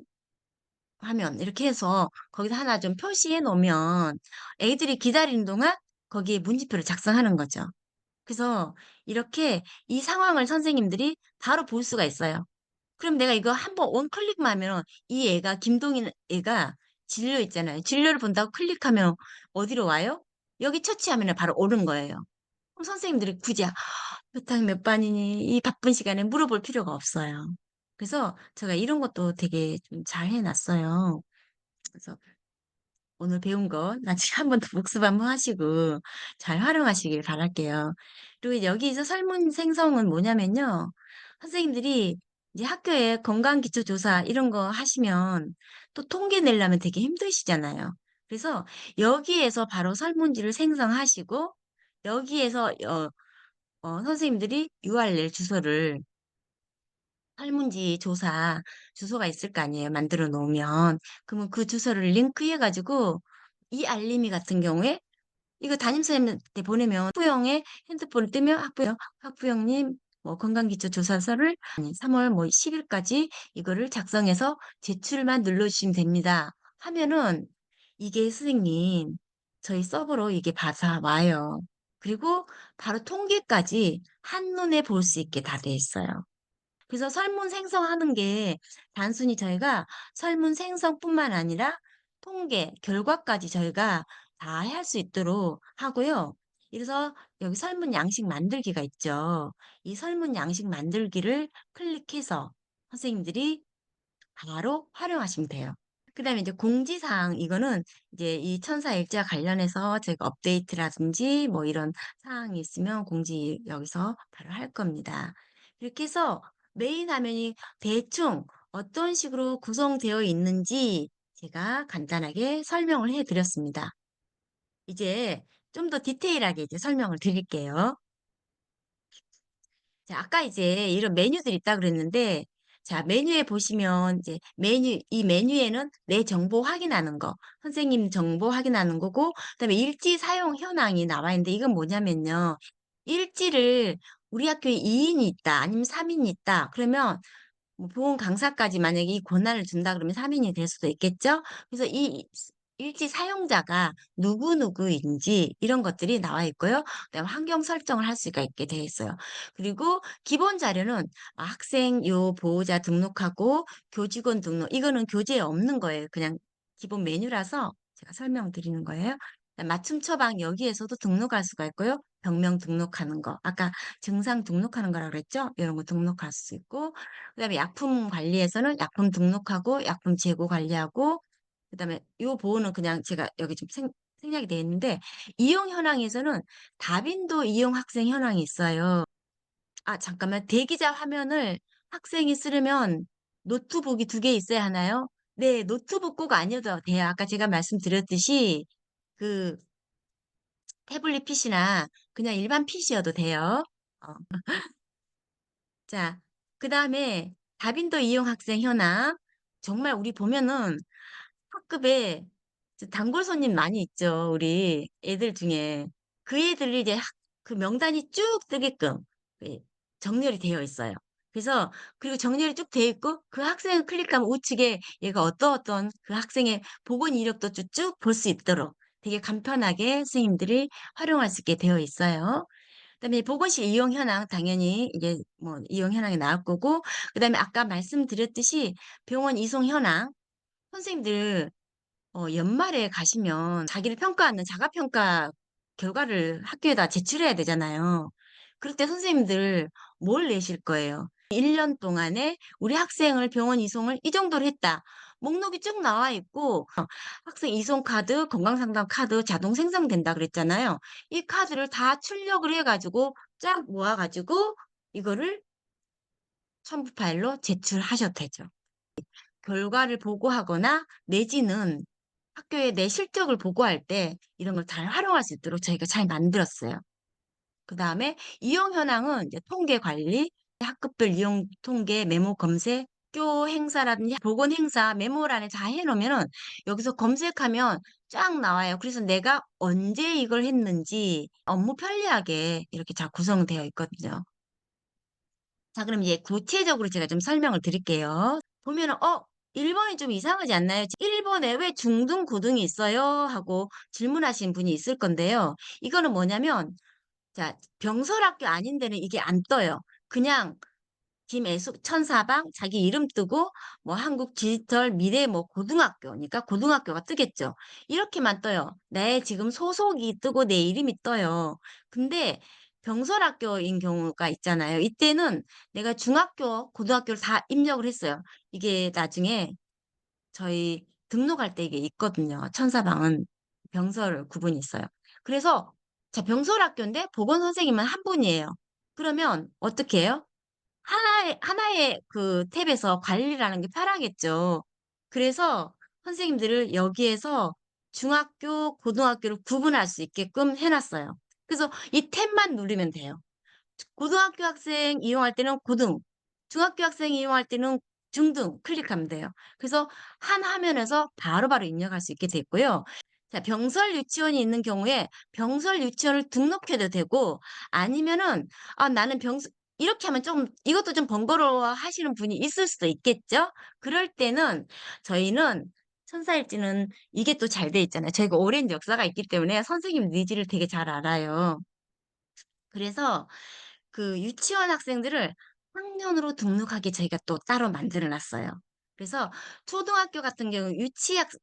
화면 이렇게 해서 거기서 하나 좀 표시해 놓으면 애들이 기다리는 동안 거기에 문제표를 작성하는 거죠. 그래서 이렇게 이 상황을 선생님들이 바로 볼 수가 있어요. 그럼 내가 이거 한번 원클릭만 하면 이 애가 김동인 애가 진료 있잖아요. 진료를 본다고 클릭하면 어디로 와요? 여기 처치하면 바로 오는 거예요. 그럼 선생님들이 굳이 몇 학년 몇 반이니 이 바쁜 시간에 물어볼 필요가 없어요. 그래서 제가 이런 것도 되게 좀 잘 해놨어요. 그래서 오늘 배운 거 나중에 한 번 더 복습 한번 하시고 잘 활용하시길 바랄게요. 그리고 여기서 설문 생성은 뭐냐면요. 선생님들이 이제 학교에 건강기초조사 이런 거 하시면 또 통계 내려면 되게 힘드시잖아요. 그래서 여기에서 바로 설문지를 생성하시고 여기에서 선생님들이 URL 주소를 설문지 조사 주소가 있을 거 아니에요. 만들어 놓으면. 그러면 그 주소를 링크해가지고 이 알림이 같은 경우에 이거 담임선생님한테 보내면 학부형의 핸드폰을 뜨면 학부형님 뭐 건강기초 조사서를 아니 3월 뭐 10일까지 이거를 작성해서 제출만 눌러주시면 됩니다. 하면은 이게 선생님 저희 서버로 이게 받아 와요. 그리고 바로 통계까지 한눈에 볼 수 있게 다 돼 있어요. 그래서 설문 생성하는 게 단순히 저희가 설문 생성뿐만 아니라 통계, 결과까지 저희가 다 할 수 있도록 하고요. 그래서 여기 설문 양식 만들기가 있죠. 이 설문 양식 만들기를 클릭해서 선생님들이 바로 활용하시면 돼요. 그다음에 이제 공지사항 이거는 이제 이 천사일지와 관련해서 저희가 업데이트라든지 뭐 이런 사항이 있으면 공지 여기서 바로 할 겁니다. 이렇게 해서 메인 화면이 대충 어떤 식으로 구성되어 있는지 제가 간단하게 설명을 해 드렸습니다. 이제 좀 더 디테일하게 이제 설명을 드릴게요. 자, 아까 이제 이런 메뉴들이 있다 그랬는데, 자, 메뉴에 보시면 이제 이 메뉴에는 내 정보 확인하는 거, 선생님 정보 확인하는 거고, 그다음에 일지 사용 현황이 나와 있는데, 이건 뭐냐면요. 일지를 우리 학교에 2인이 있다, 아니면 3인이 있다. 그러면 뭐 보험 강사까지 만약에 이 권한을 준다 그러면 3인이 될 수도 있겠죠. 그래서 이 일지 사용자가 누구누구인지 이런 것들이 나와 있고요. 그다음에 환경 설정을 할 수가 있게 되어 있어요. 그리고 기본 자료는 학생 요 보호자 등록하고 교직원 등록, 이거는 교재에 없는 거예요. 그냥 기본 메뉴라서 제가 설명드리는 거예요. 그다음에 맞춤 처방 여기에서도 등록할 수가 있고요. 병명 등록하는 거, 아까 증상 등록하는 거라 그랬죠? 이런 거 등록할 수 있고, 그다음에 약품 관리에서는 약품 등록하고 약품 재고 관리하고, 그다음에 요 보호는 그냥 제가 여기 좀 생략이 되어 있는데, 이용 현황에서는 다빈도 이용 학생 현황이 있어요. 아, 잠깐만. 대기자 화면을 학생이 쓰려면 노트북이 2개 있어야 하나요? 네, 노트북 꼭 아니어도 돼요. 아까 제가 말씀드렸듯이 그 태블릿 PC나 그냥 일반 PC여도 돼요. 어. 자, 그다음에 다빈도 이용 학생 현황. 정말 우리 보면은 학급에 단골 손님 많이 있죠. 우리 애들 중에. 그 애들이 이제 그 명단이 쭉 뜨게끔 그 정렬이 되어 있어요. 그래서 그리고 정렬이 쭉 되어 있고 그 학생을 클릭하면 우측에 얘가 어떤 그 학생의 보건 이력도 쭉 볼 수 있도록 되게 간편하게 선생님들이 활용할 수 있게 되어 있어요. 그다음에 보건실 이용 현황 당연히 이게 뭐 이용 현황이 나올 거고, 그다음에 아까 말씀드렸듯이 병원 이송 현황. 선생님들 연말에 가시면 자기를 평가하는 자가평가 결과를 학교에다 제출해야 되잖아요. 그럴 때 선생님들 뭘 내실 거예요? 1년 동안에 우리 학생을 병원 이송을 이 정도로 했다. 목록이 쭉 나와 있고, 학생 이송 카드, 건강상담 카드 자동 생성된다 그랬잖아요. 이 카드를 다 출력을 해가지고 쫙 모아가지고 이거를 첨부 파일로 제출하셔도 되죠. 결과를 보고하거나 내지는 학교에 내 실적을 보고할 때 이런 걸 잘 활용할 수 있도록 저희가 잘 만들었어요. 그다음에 이용 현황은 이제 통계 관리, 학급별 이용 통계 메모 검색, 학교 행사라든지 보건 행사 메모란에 다 해놓으면은 여기서 검색하면 쫙 나와요. 그래서 내가 언제 이걸 했는지 업무 편리하게 이렇게 잘 구성되어 있거든요. 자, 그럼 이제 구체적으로 제가 좀 설명을 드릴게요. 보면은, 1번이 좀 이상하지 않나요? 1번에 왜 중등, 고등이 있어요? 하고 질문하신 분이 있을 건데요. 이거는 뭐냐면, 자, 병설학교 아닌 데는 이게 안 떠요. 그냥 김애숙 천사방 자기 이름 뜨고 뭐 한국 디지털 미래 뭐 고등학교니까 고등학교가 뜨겠죠. 이렇게만 떠요. 내 지금 소속이 뜨고 내 이름이 떠요. 근데 병설학교인 경우가 있잖아요. 이때는 내가 중학교, 고등학교를 다 입력을 했어요. 이게 나중에 저희 등록할 때 이게 있거든요. 천사방은 병설 구분이 있어요. 그래서 자, 병설학교인데 보건 선생님은 한 분이에요. 그러면 어떻게 해요? 하나의 그 탭에서 관리라는 게 편하겠죠. 그래서 선생님들을 여기에서 중학교, 고등학교를 구분할 수 있게끔 해놨어요. 그래서 이 탭만 누르면 돼요. 고등학교 학생 이용할 때는 고등, 중학교 학생 이용할 때는 중등 클릭하면 돼요. 그래서 한 화면에서 바로바로 입력할 수 있게 됐고요. 자, 병설 유치원이 있는 경우에 병설 유치원을 등록해도 되고, 아니면은 나는 이렇게 하면 좀 이것도 좀 번거로워 하시는 분이 있을 수도 있겠죠. 그럴 때는 저희는 천사일지는 이게 또 잘 돼 있잖아요. 저희가 오랜 역사가 있기 때문에 선생님 니즈를 되게 잘 알아요. 그래서 그 유치원 학생들을 학년으로 등록하게 저희가 또 따로 만들어 놨어요. 그래서 초등학교 같은 경우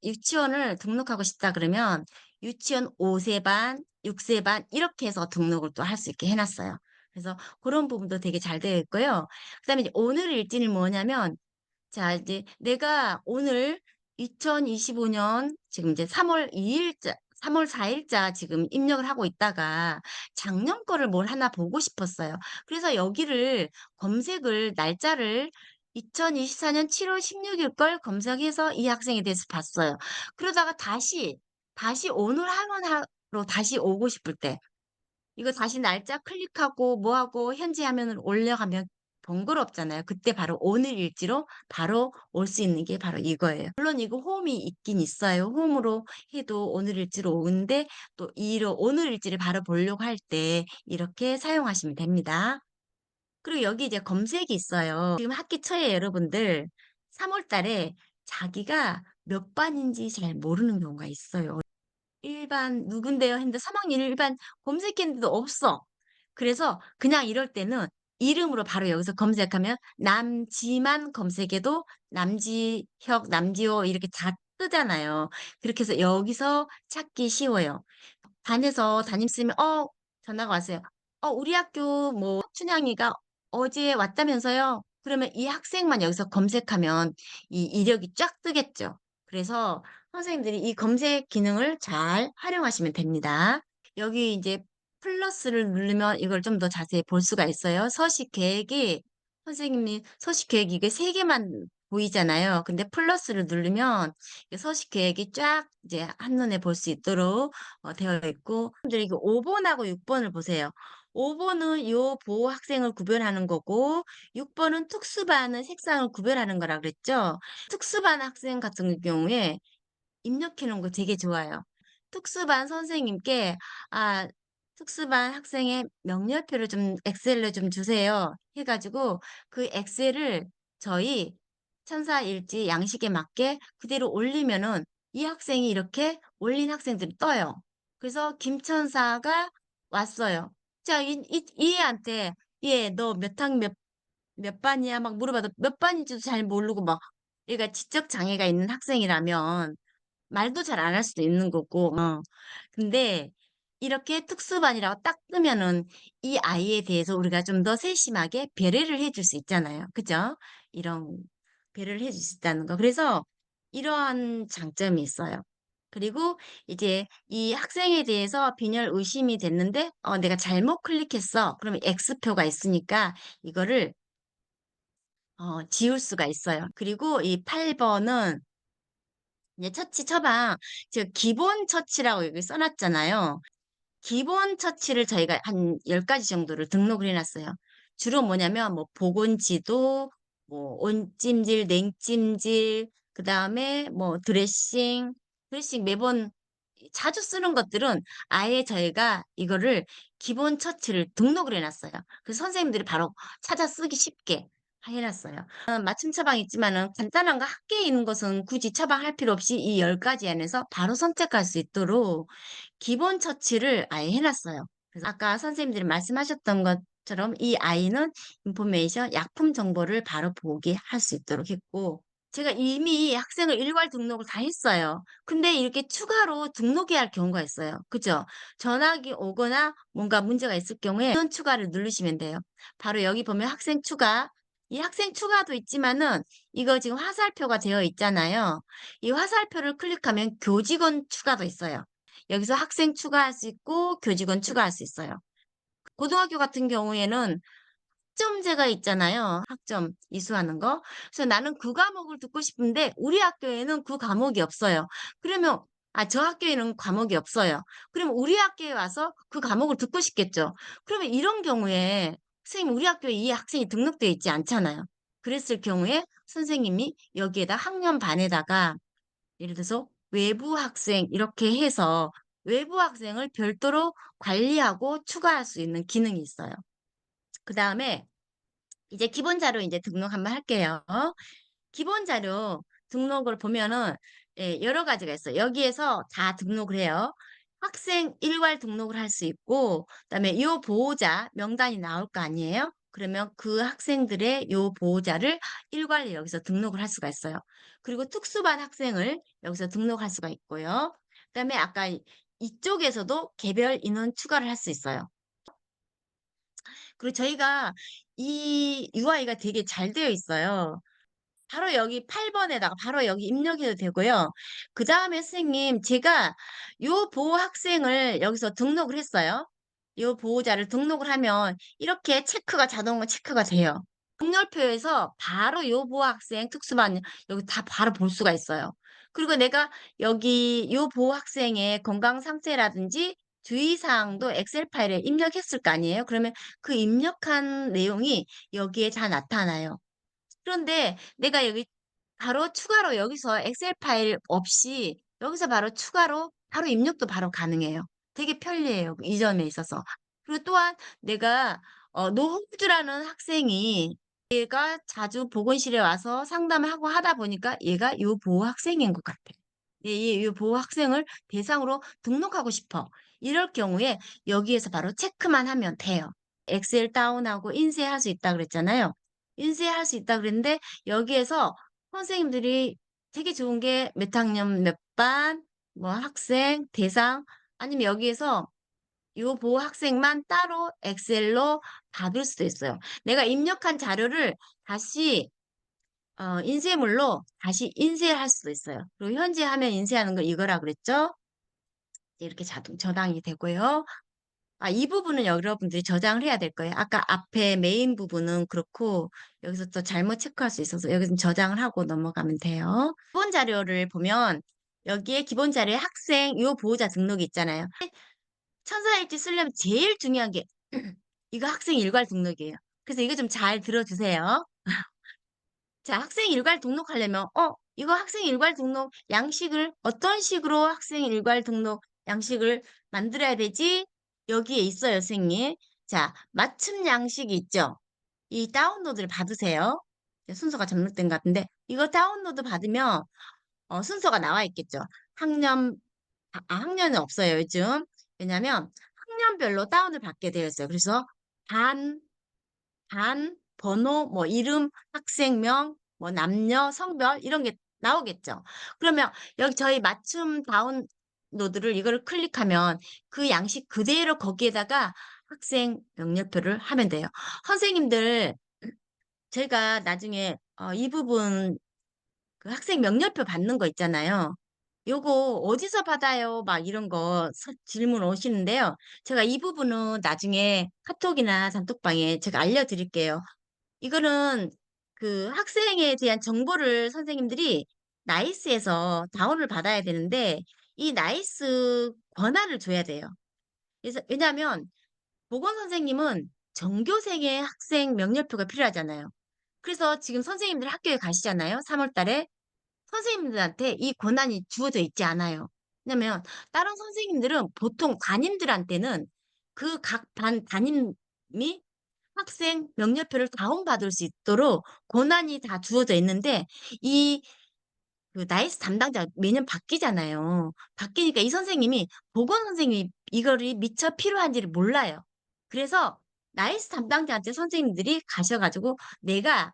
유치원을 등록하고 싶다 그러면 유치원 5세 반, 6세 반 이렇게 해서 등록을 또 할 수 있게 해놨어요. 그래서 그런 부분도 되게 잘 되어 있고요. 그다음에 이제 오늘 일지는 뭐냐면, 자, 이제 내가 오늘 2025년 지금 이제 3월 2일자, 3월 4일자 지금 입력을 하고 있다가 작년 거를 뭘 하나 보고 싶었어요. 그래서 여기를 검색을 날짜를 2024년 7월 16일 걸 검색해서 이 학생에 대해서 봤어요. 그러다가 다시 오늘 학원하러 다시 오고 싶을 때 이거 다시 날짜 클릭하고 뭐 하고 현지 화면을 올려가면 번거롭잖아요. 그때 바로 오늘 일지로 바로 올 수 있는 게 바로 이거예요. 물론 이거 홈이 있긴 있어요. 홈으로 해도 오늘 일지로 오는데 또 이로 오늘 일지를 바로 보려고 할 때 이렇게 사용하시면 됩니다. 그리고 여기 이제 검색이 있어요. 지금 학기 초에 여러분들 3월 달에 자기가 몇 반인지 잘 모르는 경우가 있어요. 일반 누군데요 했는데 3 학년 일반 검색했는데도 없어. 그래서 그냥 이럴 때는 이름으로 바로 여기서 검색하면 남지만 검색해도 남지혁, 남지호 이렇게 다 뜨잖아요. 그렇게 해서 여기서 찾기 쉬워요. 반에서 담임쌤이 전화가 왔어요. 우리 학교 뭐 춘향이가 어제 왔다면서요?" 그러면 이 학생만 여기서 검색하면 이 이력이 쫙 뜨겠죠. 그래서 선생님들이 이 검색 기능을 잘 활용하시면 됩니다. 여기 이제 플러스를 누르면 이걸 좀 더 자세히 볼 수가 있어요. 서식 계획이 선생님이 서식 계획이 이게 3 개만 보이잖아요. 근데 플러스를 누르면 이 서식 계획이 쫙 이제 한눈에 볼 수 있도록 되어 있고 여러분들이 이거 5 번하고 6 번을 보세요. 5 번은 요 보호 학생을 구별하는 거고 6 번은 특수반은 색상을 구별하는 거라 그랬죠. 특수반 학생 같은 경우에 입력해 놓은 거 되게 좋아요. 특수반 선생님께 "아 특수반 학생의 명렬표를 좀 엑셀로 좀 주세요." 해 가지고 그 엑셀을 저희 천사일지 양식에 맞게 그대로 올리면은 이 학생이 이렇게 올린 학생들이 떠요. 그래서 김천사가 왔어요. 자 이 애한테 "얘 너 몇 반이야?" 막 물어봐도 몇 반인지도 잘 모르고 막 얘가 지적 장애가 있는 학생이라면 말도 잘 안 할 수도 있는 거고 근데 이렇게 특수반이라고 딱 뜨면은 이 아이에 대해서 우리가 좀 더 세심하게 배려를 해줄 수 있잖아요. 그죠? 이런 배려를 해줄 수 있다는 거. 그래서 이러한 장점이 있어요. 그리고 이제 이 학생에 대해서 빈혈 의심이 됐는데 '내가 잘못 클릭했어.' 그러면 X표가 있으니까 이거를 지울 수가 있어요. 그리고 이 8 번은 이제 처치 처방 제가 기본 처치라고 여기 써 놨잖아요. 기본 처치를 저희가 한 10 가지 정도를 등록을 해 놨어요. 주로 뭐냐면 뭐 보건지도, 뭐 온찜질, 냉찜질, 그다음에 뭐 드레싱 매번 자주 쓰는 것들은 아예 저희가 이거를 기본 처치를 등록을 해 놨어요. 그래서 선생님들이 바로 찾아 쓰기 쉽게 해 놨어요. 맞춤 처방이 있지만은 간단한 거 학계에 있는 것은 굳이 처방할 필요 없이 이 10 가지 안에서 바로 선택할 수 있도록 기본 처치를 아예 해 놨어요. 그래서 아까 선생님들이 말씀하셨던 것처럼 이 아이는 인포메이션 약품 정보를 바로 보게 할 수 있도록 했고 제가 이미 학생을 일괄 등록을 다 했어요. 근데 이렇게 추가로 등록해야 할 경우가 있어요. 그죠? 전학이 오거나 뭔가 문제가 있을 경우에 인원 추가를 누르시면 돼요. 바로 여기 보면 학생 추가 이 학생 추가도 있지만은 이거 지금 화살표가 되어 있잖아요. 이 화살표를 클릭하면 교직원 추가도 있어요. 여기서 학생 추가할 수 있고 교직원 추가할 수 있어요. 고등학교 같은 경우에는 학점제가 있잖아요. 학점 이수하는 거. 그래서 나는 그 과목을 듣고 싶은데 우리 학교에는 그 과목이 없어요. 그러면 저 학교에는 과목이 없어요. 그러면 우리 학교에 와서 그 과목을 듣고 싶겠죠. 그러면 이런 경우에 선생님 우리 학교에 이 학생이 등록되어 있지 않잖아요. 그랬을 경우에 선생님이 여기에다 학년 반에다가 예를 들어서 외부 학생 이렇게 해서 외부 학생을 별도로 관리하고 추가할 수 있는 기능이 있어요. 그다음에 이제 기본 자료 이제 등록 한번 할게요. 기본 자료 등록을 보면은 여러 가지가 있어요. 여기에서 다 등록을 해요. 학생 일괄 등록을 할 수 있고 그다음에 요 보호자 명단이 나올 거 아니에요? 그러면 그 학생들의 요 보호자를 일괄 여기서 등록을 할 수가 있어요. 그리고 특수반 학생을 여기서 등록할 수가 있고요. 그다음에 아까 이쪽에서도 개별 인원 추가를 할 수 있어요. 그리고 저희가 이 UI가 되게 잘 되어 있어요. 바로 여기 8 번에다가 바로 여기 입력해도 되고요. 그다음에 선생님 제가 요 보호 학생을 여기서 등록을 했어요. 요 보호자를 등록을 하면 이렇게 체크가 자동으로 체크가 돼요. 등렬표에서 바로 요 보호 학생 특수반 여기 다 바로 볼 수가 있어요. 그리고 내가 여기 요 보호 학생의 건강 상태라든지 주의 사항도 엑셀 파일에 입력했을 거 아니에요. 그러면 그 입력한 내용이 여기에 다 나타나요. 그런데 내가 여기 바로 추가로 여기서 엑셀 파일 없이 여기서 바로 추가로 바로 입력도 바로 가능해요. 되게 편리해요. 이 점에 있어서. 그리고 또한 내가 노홍주라는 학생이 얘가 자주 보건실에 와서 상담을 하고 하다 보니까 얘가 요 보호 학생인 것 같아. 요 보호 학생을 대상으로 등록하고 싶어. 이럴 경우에 여기에서 바로 체크만 하면 돼요. 엑셀 다운하고 인쇄할 수 있다 그랬잖아요. 인쇄할 수 있다 그랬는데 여기에서 선생님들이 되게 좋은 게 몇 학년 몇 반, 뭐 학생, 대상 아니면 여기에서 요 보호 학생만 따로 엑셀로 받을 수도 있어요. 내가 입력한 자료를 다시 인쇄물로 다시 인쇄할 수도 있어요. 그리고 현재 화면 인쇄하는 거 이거라 그랬죠? 이렇게 자동 저장이 되고요. 이 부분은 여러분들이 저장을 해야 될 거예요. 아까 앞에 메인 부분은 그렇고 여기서 또 잘못 체크할 수 있어서 여기서 저장을 하고 넘어가면 돼요. 기본 자료를 보면 여기에 기본 자료에 학생 요 보호자 등록이 있잖아요. 천사일지 쓰려면 제일 중요한 게 이거 학생 일괄 등록이에요. 그래서 이거 좀 잘 들어주세요. 자, 학생 일괄 등록하려면, 이거 학생 일괄 등록 양식을 어떤 식으로 학생 일괄 등록 양식을 만들어야 되지? 여기에 있어요, 선생님. 자, 맞춤 양식이 있죠? 이 다운로드를 받으세요. 순서가 잘못된 것 같은데, 이거 다운로드 받으면, 순서가 나와 있겠죠? 학년, 학년은 없어요, 요즘. 왜냐면, 학년별로 다운을 받게 되어 있어요. 그래서, 반, 번호, 뭐 이름, 학생명, 뭐 남녀, 성별 이런 게 나오겠죠. 그러면 여기 저희 맞춤 다운로드를 이거를 클릭하면 그 양식 그대로 거기에다가 학생 명령표를 하면 돼요. 선생님들 제가 나중에 이 부분 그 학생 명령표 받는 거 있잖아요. 요거 어디서 받아요? 막 이런 거 질문 오시는데요. 제가 이 부분은 나중에 카톡이나 단톡방에 제가 알려드릴게요. 이거는 그 학생에 대한 정보를 선생님들이 나이스에서 다운을 받아야 되는데 이 나이스 권한을 줘야 돼요. 그래서 왜냐하면 보건 선생님은 전교생의 학생 명령표가 필요하잖아요. 그래서 지금 선생님들 학교에 가시잖아요. 3월 달에 선생님들한테 이 권한이 주어져 있지 않아요. 왜냐면 다른 선생님들은 보통 담임들한테는 그 각 반 담임이 학생 명령표를 다운받을 수 있도록 권한이 다 주어져 있는데 이 그 나이스 담당자가 매년 바뀌잖아요. 바뀌니까 이 선생님이 보건 선생님이 이거를 미처 필요한지를 몰라요. 그래서 나이스 담당자한테 선생님들이 가셔 가지고 "내가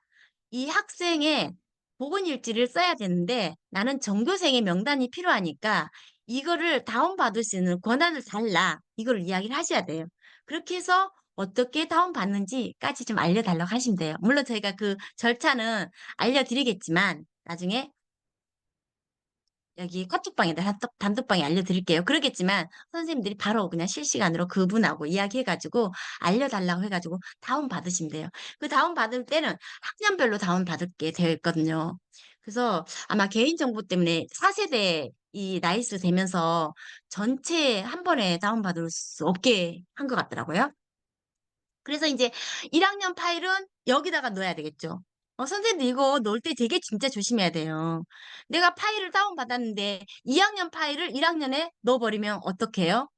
이 학생의 보건 일지를 써야 되는데 나는 전교생의 명단이 필요하니까 이거를 다운받을 수 있는 권한을 달라." 이거를 이야기를 하셔야 돼요. 그렇게 해서 어떻게 다운받는지까지 좀 알려달라고 하시면 돼요. 물론 저희가 그 절차는 알려드리겠지만 나중에 여기 카톡방에다 단톡방에 알려드릴게요. 그러겠지만 선생님들이 바로 그냥 실시간으로 그분하고 이야기해 가지고 알려달라고 해 가지고 다운받으시면 돼요. 그 다운받을 때는 학년별로 다운받게 되어 있거든요. 그래서 아마 개인정보 때문에 4세대 이 나이스 되면서 전체 한 번에 다운받을 수 없게 한 것 같더라고요. 그래서 인제 1 학년 파일은 여기다가 넣어야 되겠죠. 선생님들 이거 넣을 때 되게 진짜 조심해야 돼요. 내가 파일을 다운받았는데 2 학년 파일을 1 학년에 넣어 버리면 어떡해요?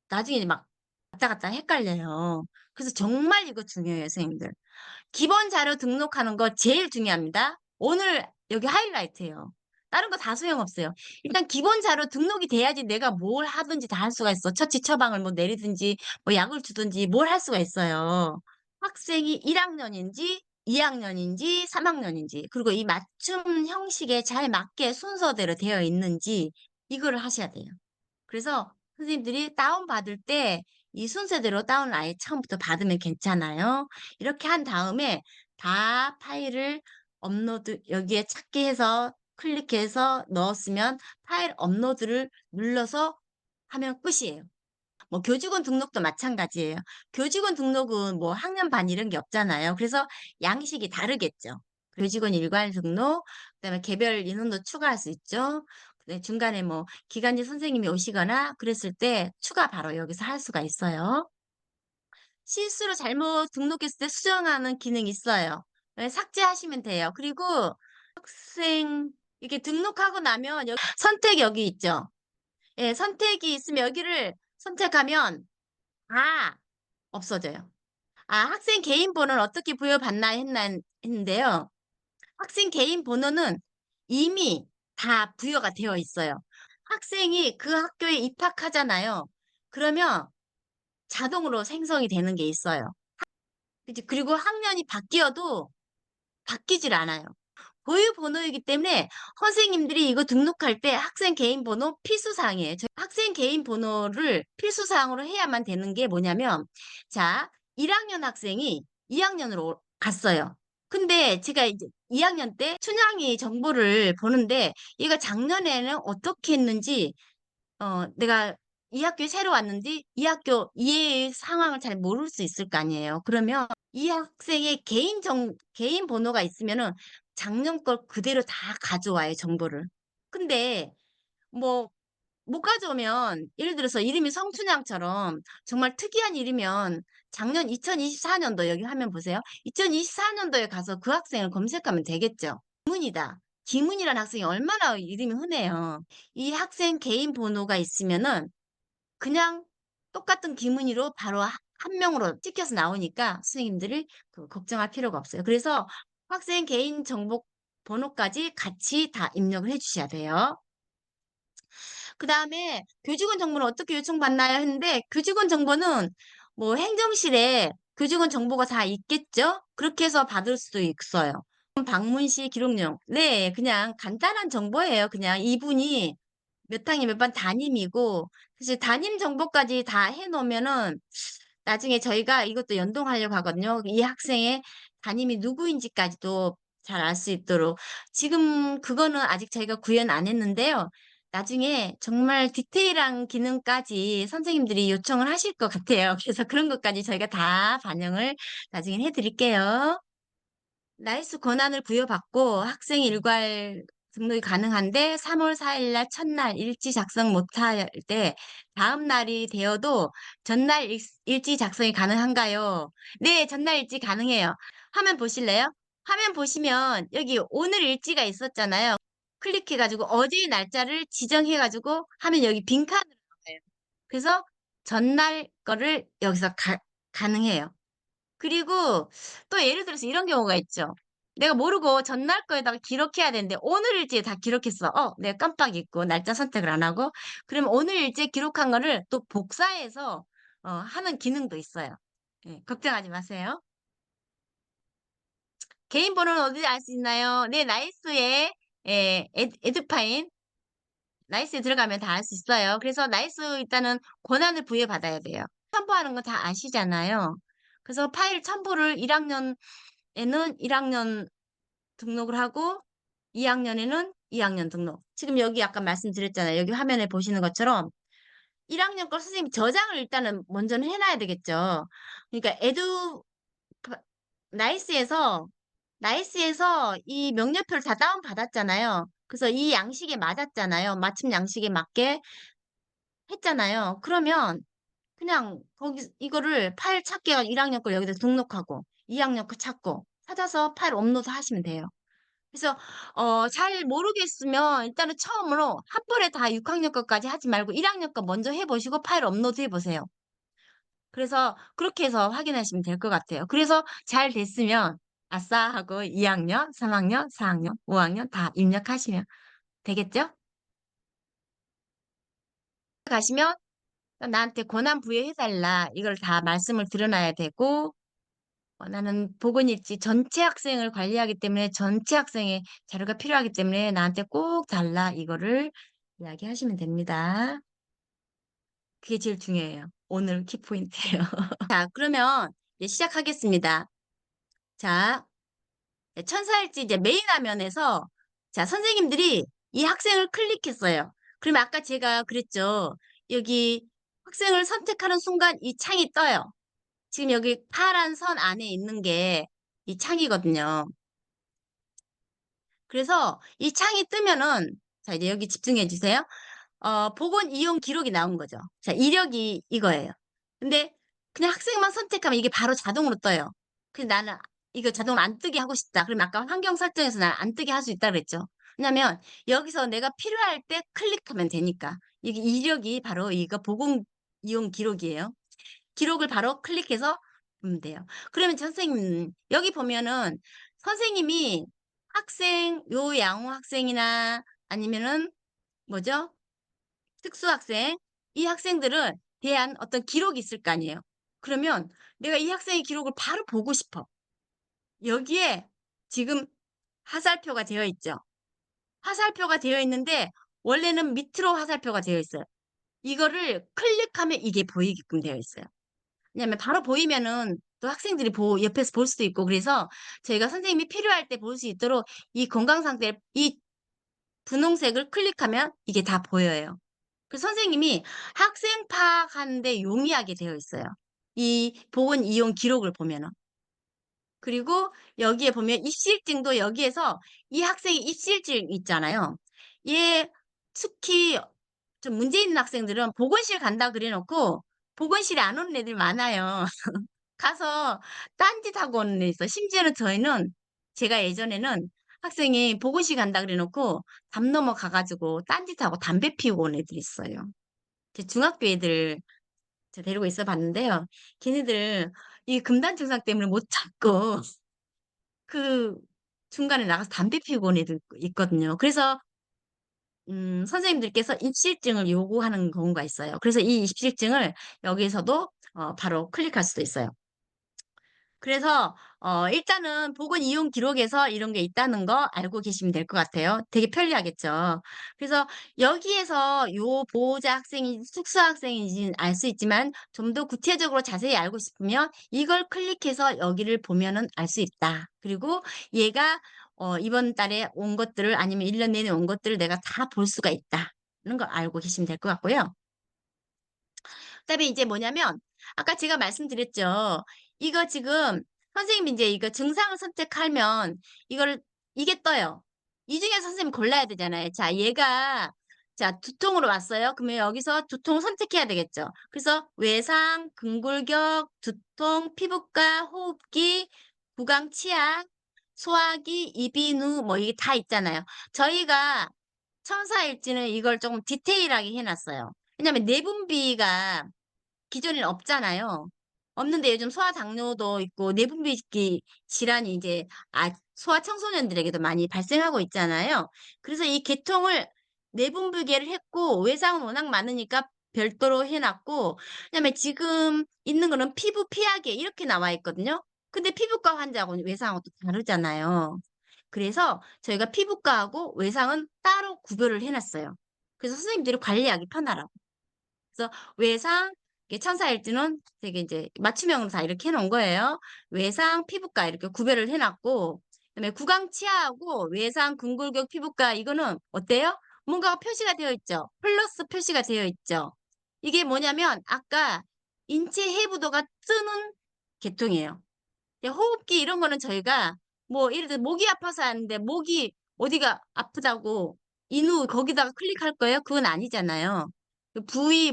나중에 막 왔다 갔다 헷갈려요. 그래서 정말 이거 중요해요, 선생님들. 기본 자료 등록하는 거 제일 중요합니다. 오늘 여기 하이라이트예요. 다른 거 다 소용없어요. 일단 기본 자료 등록이 돼야지 내가 뭘 하든지 다 할 수가 있어. 처치 처방을 뭐 내리든지 뭐 약을 주든지 뭘 할 수가 있어요. 학생이 1 학년인지 2 학년인지 3 학년인지 그리고 이 맞춤 형식에 잘 맞게 순서대로 되어 있는지 이거를 하셔야 돼요. 그래서 선생님들이 다운받을 때 이 순서대로 다운을 아예 처음부터 받으면 괜찮아요. 이렇게 한 다음에 다 파일을 업로드 여기에 찾기 해서 클릭해서 넣었으면 파일 업로드를 눌러서 하면 끝이에요. 뭐 교직원 등록도 마찬가지예요. 교직원 등록은 뭐 학년 반 이런 게 없잖아요. 그래서 양식이 다르겠죠. 교직원 일괄 등록, 그다음에 개별 인원도 추가할 수 있죠. 중간에 뭐 기간제 선생님이 오시거나 그랬을 때 추가 바로 여기서 할 수가 있어요. 실수로 잘못 등록했을 때 수정하는 기능이 있어요. 네, 삭제하시면 돼요. 그리고 학생 이렇게 등록하고 나면 선택 여기 있죠. 예, 선택이 있으면 여기를 선택하면 다 없어져요. 학생 개인 번호는 어떻게 부여받나 했는데요. 학생 개인 번호는 이미 다 부여가 되어 있어요. 학생이 그 학교에 입학하잖아요. 그러면 자동으로 생성이 되는 게 있어요. 그치? 그리고 학년이 바뀌어도 바뀌질 않아요. 고유 번호이기 때문에 선생님들이 이거 등록할 때 학생 개인 번호 필수사항이에요. 학생 개인 번호를 필수사항으로 해야만 되는 게 뭐냐면, 자, 1학년 학생이 2학년으로 갔어요. 근데 제가 이제 2학년 때 춘향이 정보를 보는데 얘가 작년에는 어떻게 했는지 내가 이 학교에 새로 왔는데 이 학교 이해 상황을 잘 모를 수 있을 거 아니에요. 그러면 이 학생의 개인 번호가 있으면은 작년 걸 그대로 다 가져와요, 정보를. 근데 뭐 못 가져오면 예를 들어서 이름이 성춘향처럼 정말 특이한 이름이면 작년 2024년도 여기 화면 보세요. 2024년도에 가서 그 학생을 검색하면 되겠죠. 김은이다. 김은이라는 학생이 얼마나 이름이 흔해요. 이 학생 개인 번호가 있으면은 그냥 똑같은 기문의로 바로 한 명으로 찍혀서 나오니까 선생님들이 걱정할 필요가 없어요. 그래서 학생 개인 정보 번호까지 같이 다 입력을 해 주셔야 돼요. 그다음에 교직원 정보는 어떻게 요청받나요? 했는데 교직원 정보는 뭐 행정실에 교직원 정보가 다 있겠죠? 그렇게 해서 받을 수도 있어요. 방문 시 기록용. 네, 그냥 간단한 정보예요. 그냥 이분이 몇 학년 몇 반 담임이고 사실 담임 정보까지 다 해놓으면은 나중에 저희가 이것도 연동하려고 하거든요. 이 학생의 담임이 누구인지까지도 잘 알 수 있도록. 지금 그거는 아직 저희가 구현 안 했는데요. 나중에 정말 디테일한 기능까지 선생님들이 요청을 하실 것 같아요. 그래서 그런 것까지 저희가 다 반영을 나중에 해드릴게요. 나이스 권한을 부여받고 학생 일괄 등록이 가능한데 3월 4일 날 첫날 일지 작성 못할 때 다음 날이 되어도 전날 일지 작성이 가능한가요? 네, 전날 일지 가능해요. 화면 보실래요? 화면 보시면 여기 오늘 일지가 있었잖아요. 클릭해가지고 어제 날짜를 지정해가지고 하면 여기 빈칸으로 나와요. 그래서 전날 거를 여기서 가능해요. 그리고 또 예를 들어서 이런 경우가 있죠. 내가 모르고 전날 거에다가 기록해야 되는데 오늘 일지에 다 기록했어. 내가 깜빡 잊고 날짜 선택을 안 하고. 그럼 오늘 일지에 기록한 거를 또 복사해서 하는 기능도 있어요. 예, 걱정하지 마세요. 개인 번호는 어디 알 수 있나요? 네, 나이스에 에듀파인 나이스에 들어가면 다 알 수 있어요. 그래서 나이스 일단은 권한을 부여받아야 돼요. 첨부하는 거 다 아시잖아요. 그래서 파일 첨부를 1학년에는 1학년 등록을 하고 2학년에는 2학년 등록. 지금 여기 아까 말씀드렸잖아요. 여기 화면에 보시는 것처럼 1학년 걸 선생님이 저장을 일단은 먼저는 해놔야 되겠죠. 그러니까 파- 나이스에서 나이스에서 이 명령표를 다 다운받았잖아요. 그래서 이 양식에 맞았잖아요. 맞춤 양식에 맞게 했잖아요. 그러면 그냥 거기 이거를 파일 찾기 가 1학년 걸 여기다 등록하고 2학년 거 찾고 찾아서 파일 업로드 하시면 돼요. 그래서 잘 모르겠으면 일단은 처음으로 한 번에 다 6학년 것까지 하지 말고 1학년 거 먼저 해보시고 파일 업로드 해보세요. 그래서 그렇게 해서 확인하시면 될 것 같아요. 그래서 잘 됐으면 아싸 하고 2학년, 3학년, 4학년, 5학년 다 입력하시면 되겠죠? 가시면 나한테 권한 부여해달라 이걸 다 말씀을 드려놔야 되고 나는 보건일지 전체 학생을 관리하기 때문에 전체 학생의 자료가 필요하기 때문에 나한테 꼭 달라 이거를 이야기하시면 됩니다. 그게 제일 중요해요. 오늘 키포인트예요. 자, 그러면 이제 시작하겠습니다. 자, 천사일지 이제 메인 화면에서 자, 선생님들이 이 학생을 클릭했어요. 그러면 아까 제가 그랬죠. 여기 학생을 선택하는 순간 이 창이 떠요. 지금 여기 파란 선 안에 있는 게 이 창이거든요. 그래서 이 창이 뜨면은 자 이제 여기 집중해 주세요. 보건 이용 기록이 나온 거죠. 자 이력이 이거예요. 근데 그냥 학생만 선택하면 이게 바로 자동으로 떠요. 근데 나는 이거 자동으로 안 뜨게 하고 싶다. 그러면 아까 환경 설정에서 나는 안 뜨게 할 수 있다 그랬죠. 왜냐면 여기서 내가 필요할 때 클릭하면 되니까. 이게 이력이 바로 이거 보건 이용 기록이에요. 기록을 바로 클릭해서 보면 돼요. 그러면 선생님 여기 보면은 선생님이 학생 요양호 학생이나 아니면은 뭐죠? 특수학생 이 학생들은 대한 어떤 기록이 있을 거 아니에요. 그러면 내가 이 학생의 기록을 바로 보고 싶어. 여기에 지금 화살표가 되어 있죠. 화살표가 되어 있는데 원래는 밑으로 화살표가 되어 있어요. 이거를 클릭하면 이게 보이게끔 되어 있어요. 왜냐면 바로 보이면은 또 학생들이 옆에서 볼 수도 있고 그래서 저희가 선생님이 필요할 때 볼 수 있도록 이 건강 상태 이 분홍색을 클릭하면 이게 다 보여요. 그래서 선생님이 학생 파악하는 데 용이하게 되어 있어요. 이 보건 이용 기록을 보면은. 그리고 여기에 보면 입시일증도 여기에서 이 학생의 입시일증 있잖아요. 얘 특히 좀 문제 있는 학생들은 보건실 간다 그래 놓고 보건실에 안 오는 애들이 많아요. 가서 딴짓하고 오는 애 있어. 심지어는 저희는 제가 예전에는 학생이 보건실 간다 그래 놓고 담 넘어가 가지고 딴짓하고 담배 피우고 온 애들이 있어요. 제 중학교 애들 제가 데리고 있어 봤는데요. 걔네들 이 금단 증상 때문에 못 참고 그 중간에 나가서 담배 피우고 온 애들 있거든요. 그래서 선생님들께서 입실증을 요구하는 경우가 있어요. 그래서 이 입실증을 여기서도 바로 클릭할 수도 있어요. 그래서 일단은 보건 이용 기록에서 이런 게 있다는 거 알고 계시면 될 것 같아요. 되게 편리하겠죠. 그래서 여기에서 요 보호자 학생인지 특수 학생인지는 알 수 있지만 좀 더 구체적으로 자세히 알고 싶으면 이걸 클릭해서 여기를 보면은 알 수 있다. 그리고 얘가 이번 달에 온 것들을 아니면 1년 내내 온 것들을 내가 다 볼 수가 있다는 걸 알고 계시면 될 것 같고요. 그다음에 이제 뭐냐면 아까 제가 말씀드렸죠. 이거 지금 선생님이 인제 이거 증상을 선택하면 이거를 이게 떠요. 이 중에서 선생님이 골라야 되잖아요. 자 얘가 자 두통으로 왔어요. 그러면 여기서 두통을 선택해야 되겠죠. 그래서 외상, 근골격, 두통, 피부과, 호흡기, 구강 치약, 소화기, 이비인후 뭐 이게 다 있잖아요. 저희가 천사일지는 이걸 쪼금 디테일하게 해 놨어요. 왜냐하면 내분비가 기존에는 없잖아요. 없는데 요즘 소아당뇨도 있고 내분비기 질환이 이제 소아청소년들에게도 많이 발생하고 있잖아요. 그래서 이 계통을 내분비계를 했고 외상은 워낙 많으니까 별도로 해 놨고 그다음에 지금 있는 거는 피부 피하게 이렇게 나와 있거든요. 근데 피부과 환자하고는 외상하고 또 다르잖아요. 그래서 저희가 피부과하고 외상은 따로 구별을 해 놨어요. 그래서 선생님들이 관리하기 편하라고. 그래서 외상 이게 천사일지는 되게 인제 맞춤형으로 다 이렇게 해 놓은 거예요. 외상, 피부과 이렇게 구별을 해 놨고 그다음에 구강 치아하고 외상, 근골격 피부과 이거는 어때요? 뭔가가 표시가 되어 있죠. 플러스 표시가 되어 있죠. 이게 뭐냐면 아까 인체 해부도가 뜨는 계통이에요. 호흡기 이런 거는 저희가 뭐 예를 들어 목이 아파서 하는데 목이 어디가 아프다고 인후 거기다가 클릭할 거예요? 그건 아니잖아요. 그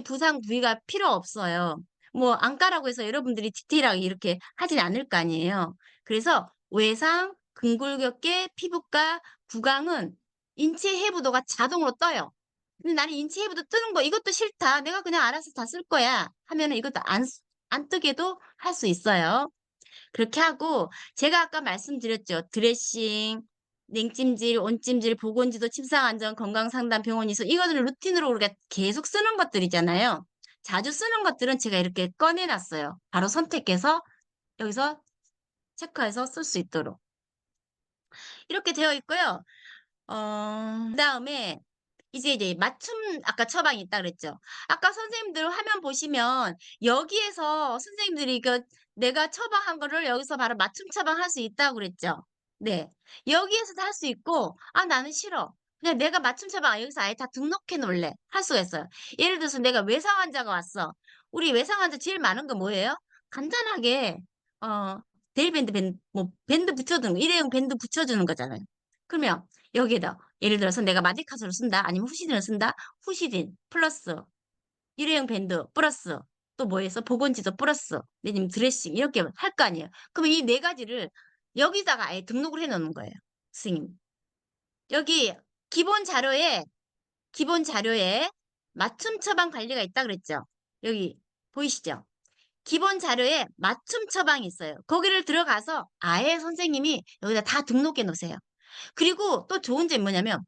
부상 부위가 필요 없어요. 뭐 안과라고 해서 여러분들이 디테일하게 이렇게 하진 않을 거 아니에요. 그래서 외상, 근골격계, 피부과, 구강은 인체 해부도가 자동으로 떠요. 근데 나는 인체 해부도 뜨는 거 이것도 싫다. 내가 그냥 알아서 다 쓸 거야. 하면은 이것도 안 뜨게도 할 수 있어요. 그렇게 하고 제가 아까 말씀드렸죠. 드레싱, 냉찜질, 온찜질, 보건지도, 침상안전, 건강상담, 병원이서 이거는 루틴으로 우리가 계속 쓰는 것들이잖아요. 자주 쓰는 것들은 제가 이렇게 꺼내 놨어요. 바로 선택해서 여기서 체크해서 쓸 수 있도록. 이렇게 되어 있고요. 그다음에 이제 맞춤 아까 처방이 있다 그랬죠. 아까 선생님들 화면 보시면 여기에서 선생님들이 내가 처방한 거를 여기서 바로 맞춤 처방할 수 있다고 그랬죠. 네. 여기에서도 할 수 있고 '아 나는 싫어. 그냥 내가 맞춤 처방 여기서 아예 다 등록해 놓을래.' 할 수가 있어요. 예를 들어서 내가 외상 환자가 왔어. 우리 외상 환자 제일 많은 거 뭐예요? 간단하게 어 데일밴드 뭐 밴드 붙여주는 거, 일회용 밴드 붙여주는 거잖아요. 그러면 여기에다 예를 들어서 내가 마디카솔을 쓴다 아니면 후시딘을 쓴다. 후시딘 플러스 일회용 밴드 플러스 또 뭐 해서 보건지도 플러스 내지면 드레싱 이렇게 할 거 아니에요. 그러면 이 네 가지를 여기다가 아예 등록을 해 놓는 거예요, 선생님. 여기 기본 자료에 기본 자료에 맞춤 처방 관리가 있다 그랬죠. 여기 보이시죠? 기본 자료에 맞춤 처방이 있어요. 거기를 들어가서 아예 선생님이 여기다 다 등록해 놓으세요. 그리고 또 좋은 점이 뭐냐면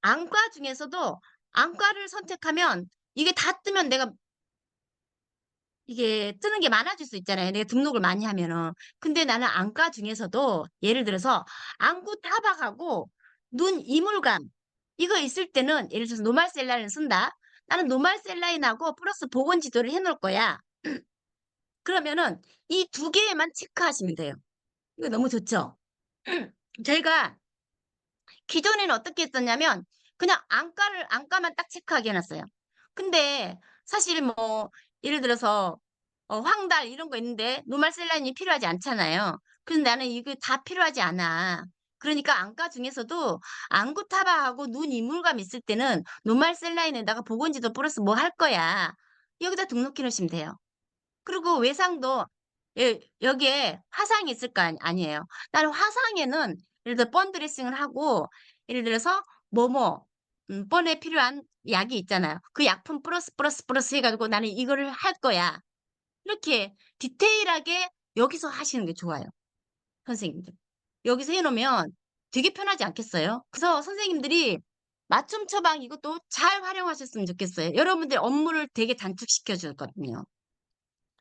안과 중에서도 안과를 선택하면 이게 다 뜨면 내가 이게 뜨는 게 많아질 수 있잖아요. 내가 등록을 많이 하면은. 근데 나는 안과 중에서도 예를 들어서 안구 타박하고 눈 이물감 이거 있을 때는 예를 들어서 노말셀라인을 쓴다. 나는 노말셀라인하고 플러스 보건 지도를 해 놓을 거야. 그러면은 이 두 개만 체크하시면 돼요. 이거 너무 좋죠? 저희가 기존에는 어떻게 했었냐면 그냥 안과만 딱 체크하게 해 놨어요. 근데 사실 뭐 예를 들어서 황달 이런 거 있는데 노말 셀라인이 필요하지 않잖아요. 그래서 나는 이거 다 필요하지 않아. 그러니까 안과 중에서도 안구 타바하고 눈 이물감 있을 때는 노말 셀라인에다가 보건지도 플러스 뭐 할 거야. 여기다 등록해 놓으시면 돼요. 그리고 외상도 여기에 화상이 있을 거 아니에요. 나는 화상에는 예를 들어 번 드레싱을 하고 예를 들어서 뭐뭐 번에 필요한 약이 있잖아요. 그 약품 플러스 해 가지고 나는 이거를 할 거야. 이렇게 디테일하게 여기서 하시는 게 좋아요, 선생님들. 여기서 해 놓으면 되게 편하지 않겠어요? 그래서 선생님들이 맞춤 처방 이것도 잘 활용하셨으면 좋겠어요. 여러분들 업무를 되게 단축시켜 주거든요.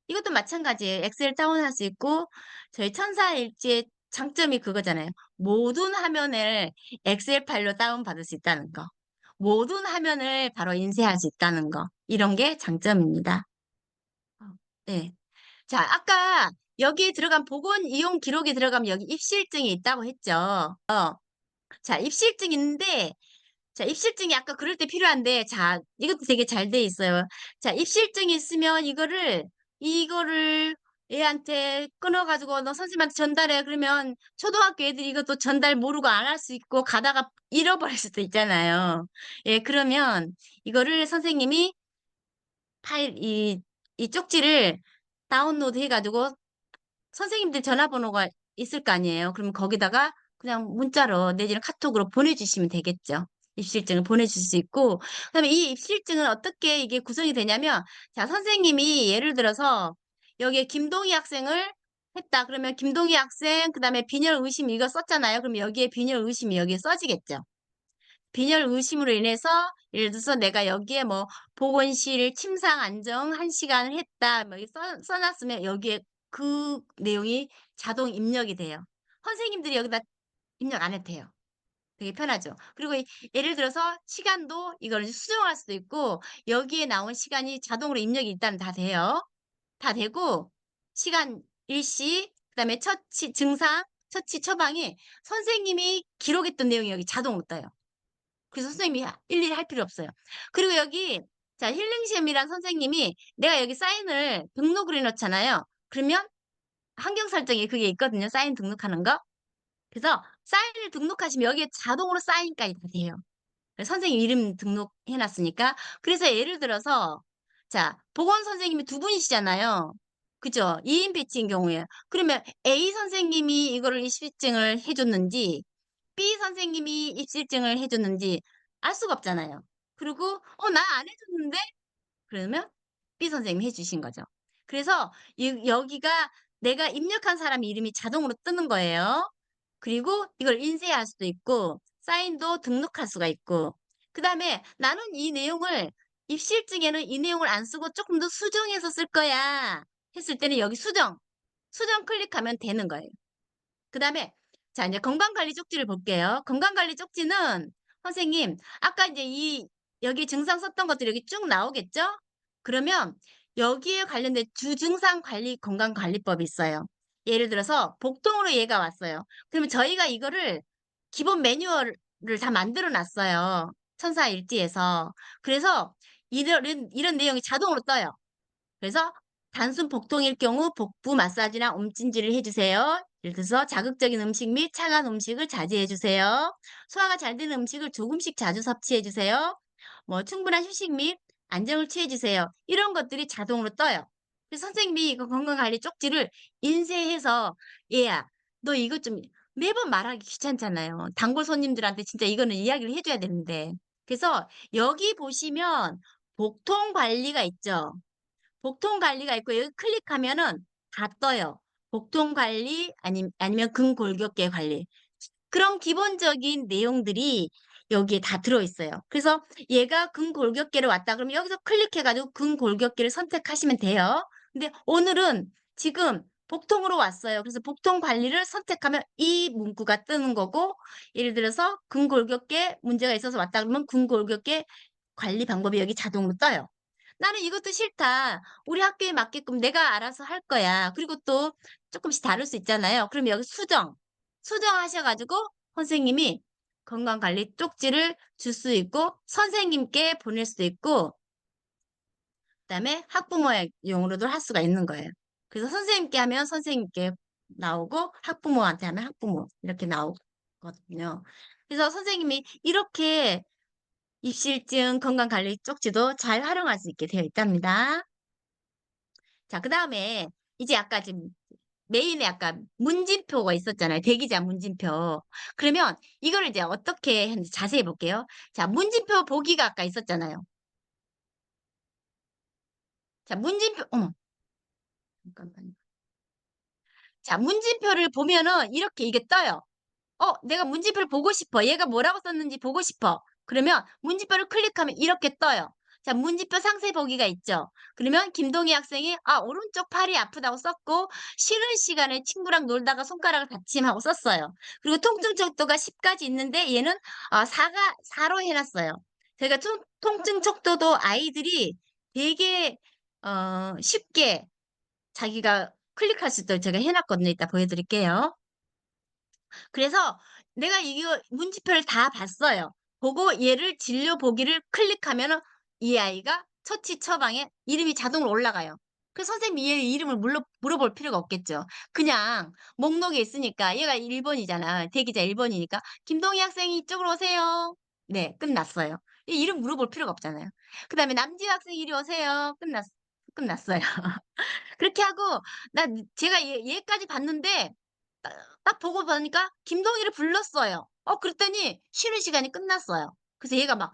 이것도 마찬가지예요. 엑셀 다운할 수 있고 저희 천사일지의 장점이 그거잖아요. 모든 화면을 엑셀 파일로 다운받을 수 있다는 거. 모든 화면을 바로 인쇄할 수 있다는 거. 이런 게 장점입니다. 어 네. 자 아까 여기에 들어간 보건 이용 기록에 들어가면 여기 입실증이 있다고 했죠. 자 입실증 있는데 자 입실증이 아까 그럴 때 필요한데 자 이것도 되게 잘 돼 있어요. 자 입실증이 있으면 이거를 애한테 끊어 가지고 "너 선생님한테 전달해." 그러면 초등학교 애들이 이것도 전달 모르고 안 할 수 있고 가다가 잃어버릴 수도 있잖아요. 예 그러면 이거를 선생님이 파일 이 쪽지를 다운로드 해 가지고 선생님들 전화번호가 있을 거 아니에요. 그러면 거기다가 그냥 문자로 내지는 카톡으로 보내주시면 되겠죠. 입실증을 보내줄 수 있고 그다음에 이 입실증은 어떻게 이게 구성이 되냐면 자 선생님이 예를 들어서 여기에 김동희 학생을 했다. 그러면 김동희 학생 그다음에 빈혈 의심 이거 썼잖아요. 그럼 여기에 빈혈 의심이 여기에 써지겠죠. 빈혈 의심으로 인해서 예를 들어서 내가 여기에 뭐 보건실 침상 안정 1 시간을 했다. 뭐 이렇게 써 놨으면 여기에 그 내용이 자동 입력이 돼요. 선생님들이 여기다 입력 안 해도 돼요. 되게 편하죠. 그리고 예를 들어서 시간도 이걸 수정할 수도 있고 여기에 나온 시간이 자동으로 입력이 일단 다 돼요. 다 되고 시간 일시 그다음에 처치 증상, 처치 처방이 선생님이 기록했던 내용이 여기 자동으로 떠요. 그래서 선생님이 일일이 할 필요 없어요. 그리고 여기 자 힐링샘이란 선생님이 내가 여기 사인을 등록을 해 놓잖아요. 그러면 환경 설정에 그게 있거든요, 사인 등록하는 거. 그래서 사인을 등록하시면 여기에 자동으로 사인까지 다 돼요. 선생님 이름 등록해 놨으니까. 그래서 예를 들어서 자 보건 선생님이 두 분이시잖아요. 그죠? 2인 배치인 경우에. 그러면 A 선생님이 이거를 입실증을 해 줬는지 B 선생님이 입실증을 해 줬는지 알 수가 없잖아요. 그리고 나 안 해 줬는데?" 그러면 B 선생님이 해 주신 거죠. 그래서 여기가 내가 입력한 사람 이름이 자동으로 뜨는 거예요. 그리고 이걸 인쇄할 수도 있고 사인도 등록할 수가 있고 그다음에 '나는 이 내용을 입실증에는 이 내용을 안 쓰고 쪼끔 더 수정해서 쓸 거야.' 했을 때는 여기 수정 클릭하면 되는 거예요. 그다음에 자 인제 건강관리 쪽지를 볼게요. 건강관리 쪽지는 선생님 아까 인제 여기 증상 썼던 것들이 여기 쭉 나오겠죠? 그러면 여기에 관련된 주증상 관리 건강관리법이 있어요. 예를 들어서 복통으로 얘가 왔어요. 그러면 저희가 이거를 기본 매뉴얼을 다 만들어 놨어요, 천사일지에서. 그래서 이런 내용이 자동으로 떠요. 그래서 단순 복통일 경우 복부 마사지나 온찜질을 해 주세요. 예를 들어서 자극적인 음식 및 차가운 음식을 자제해 주세요. 소화가 잘 되는 음식을 조금씩 자주 섭취해 주세요. 뭐 충분한 휴식 및 안정을 취해 주세요. 이런 것들이 자동으로 떠요. 그래서 선생님이 이거 건강관리 쪽지를 인쇄해서 "얘야, 너 이것 좀" 매번 말하기 귀찮잖아요. 단골 손님들한테 진짜 이거는 이야기를 해 줘야 되는데. 그래서 여기 보시면 복통 관리가 있죠. 복통 관리가 있고 여기 클릭하면은 다 떠요. 복통 관리 아니면 근골격계 관리. 그런 기본적인 내용들이 여기에 다 들어 있어요. 그래서 얘가 근골격계로 왔다 그러면 여기서 클릭해 가지고 근골격계를 선택하시면 돼요. 근데 오늘은 지금 복통으로 왔어요. 그래서 복통 관리를 선택하면 이 문구가 뜨는 거고, 예를 들어서 근골격계 문제가 있어서 왔다 그러면 근골격계 관리 방법이 여기 자동으로 떠요. '나는 이것도 싫다. 우리 학교에 맞게끔 내가 알아서 할 거야.' 그리고 또 쪼끔씩 다를 수 있잖아요. 그럼 여기 수정하셔 가지고 선생님이 건강관리 쪽지를 줄 수 있고 선생님께 보낼 수도 있고, 그다음에 학부모용으로도 할 수가 있는 거예요. 그래서 선생님께 하면 선생님께 나오고 학부모한테 하면 학부모 이렇게 나오거든요. 그래서 선생님이 이렇게 입실증 건강관리 쪽지도 잘 활용할 수 있게 되어 있답니다. 자, 그다음에 이제 아까 지금 메인에 아까 문진표가 있었잖아요, 대기자 문진표. 그러면 이거를 이제 어떻게 했는지 자세히 볼게요. 자, 문진표 보기가 아까 있었잖아요. 자, 문진표 어머 잠깐만요. 자, 문진표를 보면은 이렇게 이게 떠요. 내가 문진표를 보고 싶어. 얘가 뭐라고 썼는지 보고 싶어. 그러면 문진표를 클릭하면 이렇게 떠요. 자, 문진표 상세 보기가 있죠. 그러면 김동희 학생이 오른쪽 팔이 아프다고 썼고 쉬는 시간에 친구랑 놀다가 손가락을 다침하고 썼어요. 그리고 통증 척도가 10 까지 있는데 얘는 4로 해 놨어요. 제가 통증 척도도 아이들이 되게 쉽게 자기가 클릭할 수 있도록 제가 해 놨거든요. 이따 보여 드릴게요. 그래서 내가 이거 문지표를 다 봤어요. 보고 얘를 진료 보기를 클릭하면은 이 아이가 처치 처방에 이름이 자동으로 올라가요. 그래서 선생님이 얘 이름을 물어볼 필요가 없겠죠. 그냥 목록에 있으니까 얘가 1 번이잖아. 대기자 1 번이니까 "김동희 학생이 이쪽으로 오세요." 네, 끝났어요. 이 이름 물어볼 필요가 없잖아요. 그다음에 "남지우 학생 이리 오세요." 끝났어요. 그렇게 하고 제가 얘까지 봤는데 딱 보고 보니까 김동희를 불렀어요. 그랬더니 쉬는 시간이 끝났어요. 그래서 얘가 막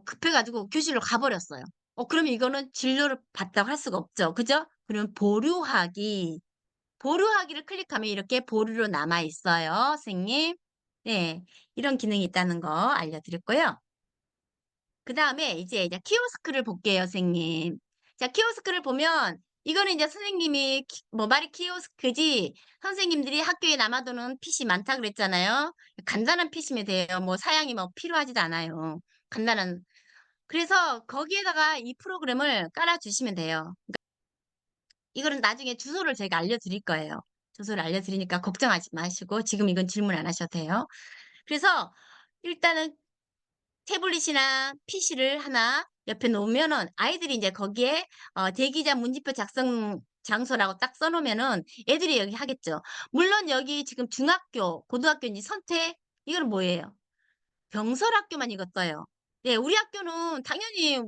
급해 가지고 교실로 가 버렸어요. 그러면 이거는 진료를 받다고 할 수가 없죠. 그죠? 그러면 보류하기를 클릭하면 이렇게 보류로 남아 있어요, 선생님. 네. 이런 기능이 있다는 거 알려 드렸고요. 그다음에 이제 키오스크를 볼게요, 선생님. 자, 키오스크를 보면 이거는 인제 선생님이 모바일 키오스크지 선생님들이 학교에 남아도는 핏이 많다 그랬잖아요. 간단한 핏이면 돼요. 뭐 사양이 뭐 필요하지도 않아요. 간단한 그래서 거기에다가 이 프로그램을 깔아 주시면 돼요. 이거는 나중에 주소를 제가 알려 드릴 거예요. 주소를 알려 드리니까 걱정하지 마시고 지금 이건 질문 안 하셔도 돼요. 그래서 일단은 태블릿이나 PC를 하나 옆에 놓으면은 아이들이 인제 거기에 대기자 문집표 작성 장소라고 딱 써 놓으면은 애들이 여기 하겠죠. 물론 여기 지금 중학교, 고등학교인지 선택 이거는 뭐예요? 병설학교만 이거 떠요. 네, 우리 학교는 당연히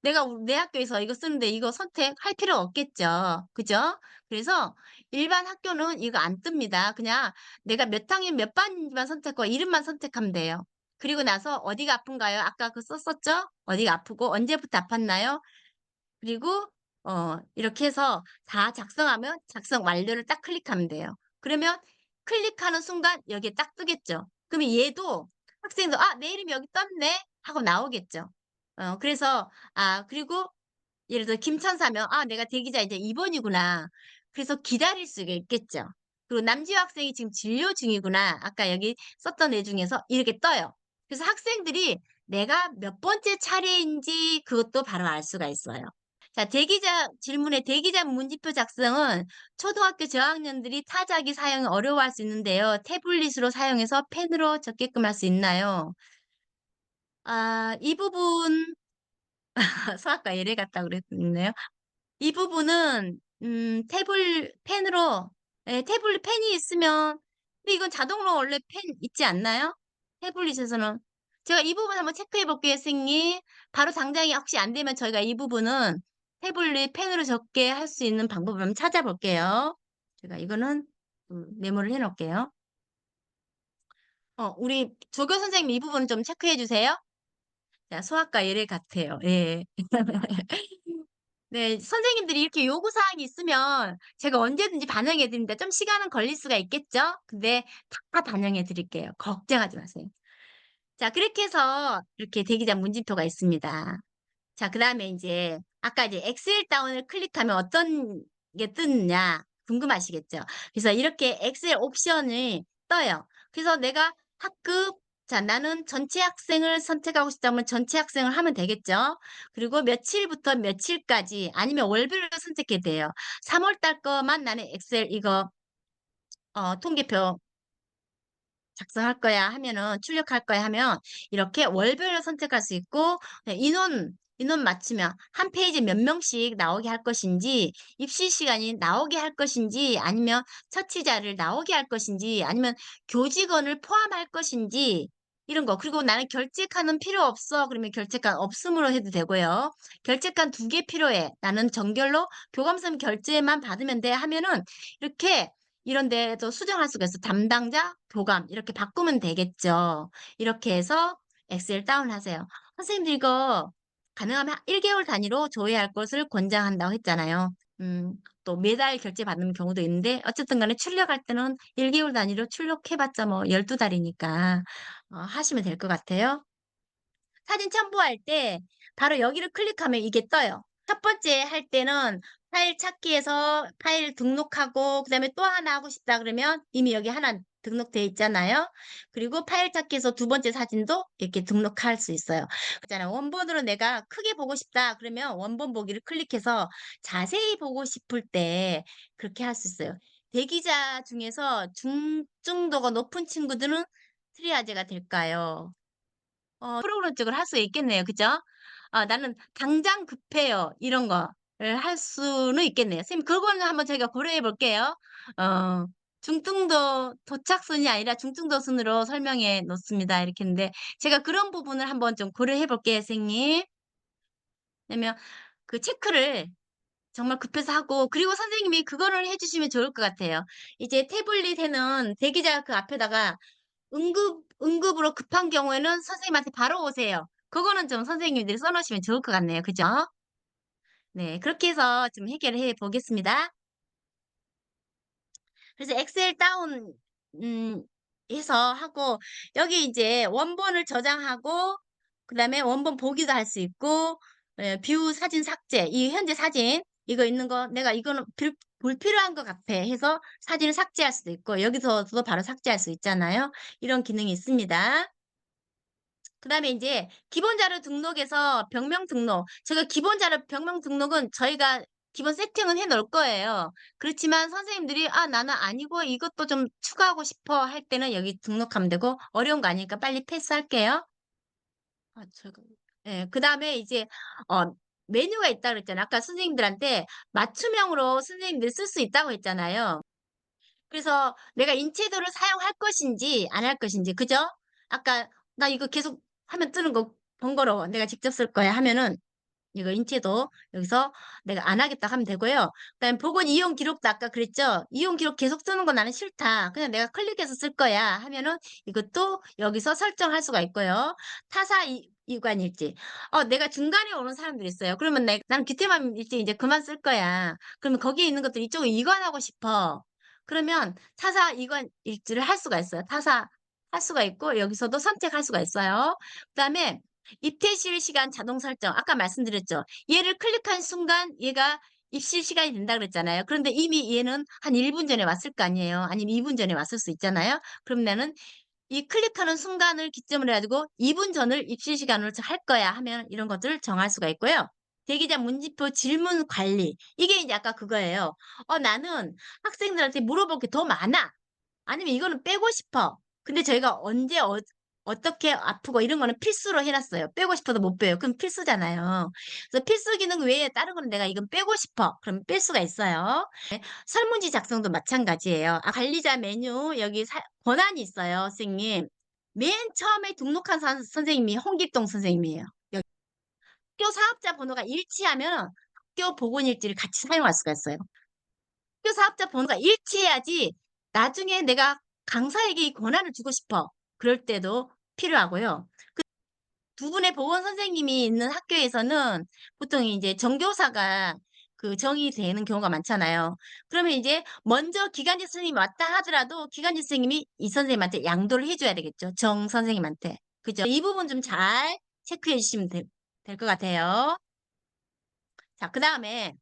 내가 내 학교에서 이거 쓰는데 이거 선택할 필요가 없겠죠. 그죠? 그래서 일반 학교는 이거 안 뜹니다. 그냥 내가 몇 학년 몇 반인지만 선택하고 이름만 선택하면 돼요. 그리고 나서 "어디가 아픈가요?" 아까 그 썼었죠? 어디가 아프고 언제부터 아팠나요? 그리고 이렇게 해서 다 작성하면 작성 완료를 딱 클릭하면 돼요. 그러면 클릭하는 순간 여기에 딱 뜨겠죠. 그러면 얘도 학생도 '아 내 이름이 여기 떴네.' 하고 나오겠죠. 그래서 그리고 예를 들어 김천사면 '아 내가 대기자 이제 2 번이구나.' 그래서 기다릴 수가 있겠죠. 그리고 남지호 학생이 지금 진료 중이구나. 아까 여기 썼던 애 중에서 이렇게 떠요. 그래서 학생들이 내가 몇 번째 차례인지 그것도 바로 알 수가 있어요. 자, 대기자 질문의 대기자 문지표 작성은 초등학교 저학년들이 타자기 사용이 어려워할 수 있는데요. 태블릿으로 사용해서 펜으로 적게끔 할 수 있나요? 이 부분 서학과 예래 같다고 그랬네요. 이 부분은 태블 펜으로, 예, 태블릿 펜이 있으면, 근데 이건 자동으로 원래 펜 있지 않나요? 태블릿에서는. 제가 이 부분 한번 체크해 볼게요, 선생님. 바로 당장이 혹시 안 되면 저희가 이 부분은 태블릿 펜으로 적게 할 수 있는 방법을 한번 찾아볼게요. 제가 이거는 메모를 해 놓을게요. 우리 조교 선생님 이 부분 좀 체크해 주세요. 자, 소아과 예를 같아요. 예. 네, 선생님들이 이렇게 요구사항이 있으면 제가 언제든지 반영해 드립니다. 좀 시간은 걸릴 수가 있겠죠? 근데 다 반영해 드릴게요. 걱정하지 마세요. 자, 그렇게 해서 이렇게 대기자 문진표가 있습니다. 자, 그다음에 이제 아까 이제 엑셀 다운을 클릭하면 어떤 게 뜨느냐 궁금하시겠죠? 그래서 이렇게 엑셀 옵션이 떠요. 그래서 내가 학급, 자, 나는 전체 학생을 선택하고 싶다면 전체 학생을 하면 되겠죠? 그리고 며칠부터 며칠까지 아니면 월별로 선택해도 돼요. 3월 달 거만 나는 엑셀 이거 통계표 작성할 거야 하면은 출력할 거야 하면 이렇게 월별로 선택할 수 있고, 네, 인원 맞추면 한 페이지에 몇 명씩 나오게 할 것인지, 입시 시간이 나오게 할 것인지, 아니면 처치자를 나오게 할 것인지, 아니면 교직원을 포함할 것인지 이런 거. 그리고 나는 결제칸은 필요 없어. 그러면 결제칸 없음으로 해도 되고요. 결제칸 2개 필요해. 나는 정결로 교감선 결제만 받으면 돼 하면은 이렇게 이런 데도 수정할 수가 있어. 담당자, 교감 이렇게 바꾸면 되겠죠. 이렇게 해서 엑셀 다운하세요. 선생님들 이거 가능하면 1개월 단위로 조회할 것을 권장한다고 했잖아요. 또 매달 결제 받는 경우도 있는데 어쨌든 간에 출력할 때는 1개월 단위로 출력해봤자 뭐 12달이니까 하시면 될 것 같아요. 사진 첨부할 때 바로 여기를 클릭하면 이게 떠요. 첫 번째 할 때는 파일 찾기에서 파일 등록하고 그다음에 또 하나 하고 싶다 그러면 이미 여기 하나 등록돼 있잖아요. 그리고 파일 찾기에서 두 번째 사진도 이렇게 등록할 수 있어요. 그잖아요. 원본으로 내가 크게 보고 싶다 그러면 원본 보기를 클릭해서 자세히 보고 싶을 때 그렇게 할 수 있어요. 대기자 중에서 중증도가 높은 친구들은 트리아제가 될까요? 프로그램 쪽으로 할 수 있겠네요. 그죠? '나는 당장 급해요.' 이런 거를 할 수는 있겠네요. 선생님 그거는 한번 저희가 고려해 볼게요. 어 중증도 도착순이 아니라 중증도 순으로 설명해 놓습니다. 이렇게 했는데 제가 그런 부분을 한번 좀 고려해 볼게요, 선생님. 왜냐면 그 체크를 정말 급해서 하고, 그리고 선생님이 그거를 해 주시면 좋을 것 같아요. 이제 태블릿에는 대기자 그 앞에다가 응급으로 급한 경우에는 선생님한테 바로 오세요. 그거는 좀 선생님들이 써 놓으시면 좋을 것 같네요. 그죠? 네. 그렇게 해서 좀 해결을 해 보겠습니다. 그래서 엑셀 다운 음 해서 하고, 여기 이제 원본을 저장하고 그다음에 원본 보기도 할 수 있고, 뷰 사진 삭제, 이 현재 사진 이거 있는 거 내가 이거는 불필요한 것 같아 해서 사진을 삭제할 수도 있고, 여기서도 바로 삭제할 수 있잖아요. 이런 기능이 있습니다. 그다음에 인제 기본 자료 등록에서 병명 등록. 제가 기본 자료 병명 등록은 저희가 기본 세팅은 해 놓을 거예요. 그렇지만 선생님들이 '아 나는 아니고 이것도 좀 추가하고 싶어.' 할 때는 여기 등록하면 되고, 어려운 거 아니니까 빨리 패스할게요. 제가 예. 그다음에 이제 어 메뉴가 있다 그랬잖아요. 아까 선생님들한테 맞춤형으로 선생님들이 쓸 수 있다고 했잖아요. 그래서 내가 인체도를 사용할 것인지 안 할 것인지, 그죠? 아까 "나 이거 계속 화면 뜨는 거 번거로워. 내가 직접 쓸 거야." 하면은 이거 인체도 여기서 내가 안 하겠다 하면 되고요. 그다음에 보건 이용 기록도 아까 그랬죠? "이용 기록 계속 쓰는 거 나는 싫다. 그냥 내가 클릭해서 쓸 거야." 하면은 이것도 여기서 설정할 수가 있고요. 타사 이관 일지. 내가 중간에 오는 사람들이 있어요. 그러면 "나는 귀태만 일지 이제 그만 쓸 거야." 그러면 거기에 있는 것들 이쪽으로 이관하고 싶어. 그러면 타사 이관 일지를 할 수가 있어요. 타사 할 수가 있고 여기서도 선택할 수가 있어요. 그다음에 입퇴실 시간 자동 설정 아까 말씀드렸죠. 얘를 클릭한 순간 얘가 입실 시간이 된다 그랬잖아요. 그런데 이미 얘는 한 1분 전에 왔을 거 아니에요. 아니면 2분 전에 왔을 수 있잖아요. 그럼 나는 이 클릭하는 순간을 기점으로 해 가지고 2분 전을 입실 시간으로 할 거야 하면 이런 것들을 정할 수가 있고요. 대기자 문진표 질문 관리. 이게 이제 아까 그거예요. 나는 학생들한테 물어볼 게 더 많아. 아니면 이거는 빼고 싶어. 근데 저희가 어떻게 아프고 이런 거는 필수로 해 놨어요. 빼고 싶어도 못 빼요. 그럼 필수잖아요. 그래서 필수 기능 외에 다른 거는 내가 이건 빼고 싶어. 그러면 뺄 수가 있어요. 설문지 작성도 마찬가지예요. 관리자 메뉴 여기 권한이 있어요, 선생님. 맨 처음에 등록한 선생님이 홍길동 선생님이에요. 학교 사업자 번호가 일치하면 학교 보건일지를 같이 사용할 수가 있어요. 학교 사업자 번호가 일치해야지 나중에 내가 강사에게 이 권한을 주고 싶어. 그럴 때도 필요하고요. 두 분의 보건 선생님이 있는 학교에서는 보통 이제 정교사가 정의되는 경우가 많잖아요. 그러면 이제 먼저 기간제 선생님이 왔다 하더라도 기간제 선생님이 이 선생님한테 양도를 해 줘야 되겠죠, 정 선생님한테. 그죠? 이 부분 좀 잘 체크해 주시면 될 것 같아요. 자, 그다음에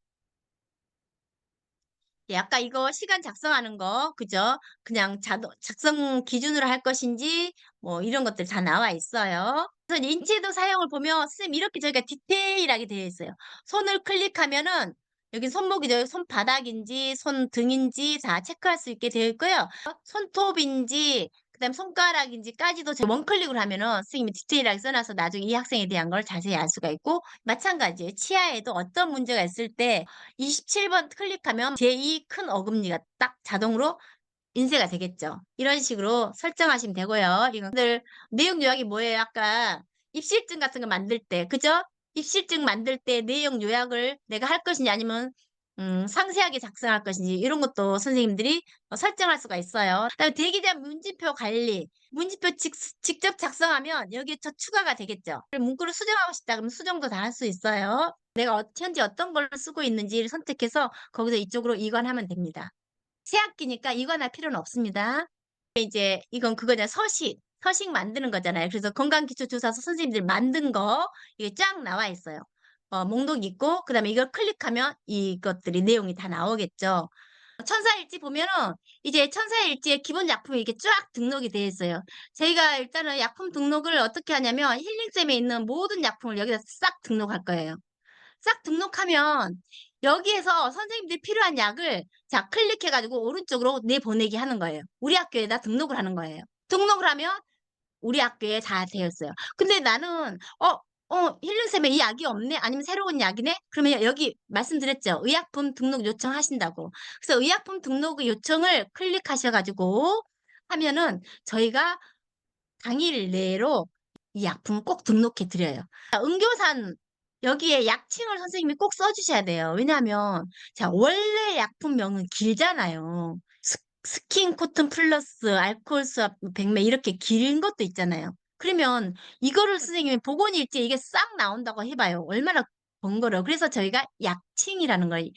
아까 이거 시간 작성하는 거 그죠? 그냥 자동 작성 기준으로 할 것인지 뭐 이런 것들 다 나와 있어요. 그래서 인체도 사용을 보면 선생님 이렇게 저희가 디테일하게 되어 있어요. 손을 클릭하면은 여기 손목이죠. 손바닥인지 손등인지 다 체크할 수 있게 되어 있고요. 손톱인지 그다음에 손가락인지까지도 원클릭을 하면은 선생님이 디테일하게 써 놔서 나중에 이 학생에 대한 걸 자세히 알 수가 있고 마찬가지예요. 치아에도 어떤 문제가 있을 때 27번 클릭하면 제2 큰 어금니가 딱 자동으로 인쇄가 되겠죠. 이런 식으로 설정하시면 되고요. 이것들 내용 요약이 뭐예요? 아까 입실증 같은 거 만들 때 그죠? 입실증 만들 때 내용 요약을 내가 할 것인지 아니면 상세하게 작성할 것인지 이런 것도 선생님들이 설정할 수가 있어요. 그다음에 대기자 문진표 관리. 문진표 직접 작성하면 여기에 또 추가가 되겠죠. 문구를 수정하고 싶다 그러면 수정도 다 할 수 있어요. 내가 현재 어떤 걸 쓰고 있는지를 선택해서 거기서 이쪽으로 이관하면 됩니다. 새 학기니까 이관할 필요는 없습니다. 이제 이건 그거냐 서식 만드는 거잖아요. 그래서 건강기초조사서 선생님들 만든 거 이게 쫙 나와 있어요. 목록 있고 그다음에 이걸 클릭하면 이것들이 내용이 다 나오겠죠. 천사일지 보면은 이제 천사일지의 기본 작품이 이렇게 쫙 등록이 되어 있어요. 저희가 일단은 약품 등록을 어떻게 하냐면 힐링쌤에 있는 모든 약품을 여기다 싹 등록할 거예요. 싹 등록하면 여기에서 선생님들이 필요한 약을 자 클릭해 가지고 오른쪽으로 내보내기 하는 거예요. 우리 학교에다 등록을 하는 거예요. 등록을 하면 우리 학교에 다 되어 있어요. 근데 나는 힐링쌤에 이 약이 없네? 아니면 새로운 약이네? 그러면 여기 말씀드렸죠. 의약품 등록 요청하신다고. 그래서 의약품 등록 요청을 클릭하셔 가지고 하면은 저희가 당일 내로 이 약품을 꼭 등록해 드려요. 자, 응교산 여기에 약칭을 선생님이 꼭 써 주셔야 돼요. 왜냐하면 자 원래 약품명은 길잖아요. 스킨 코튼 플러스 알코올 수압 100 이렇게 긴 것도 있잖아요. 그러면 이거를 선생님이 보건일지에 이게 싹 나온다고 해 봐요. 얼마나 번거로워. 그래서 저희가 약칭이라는 걸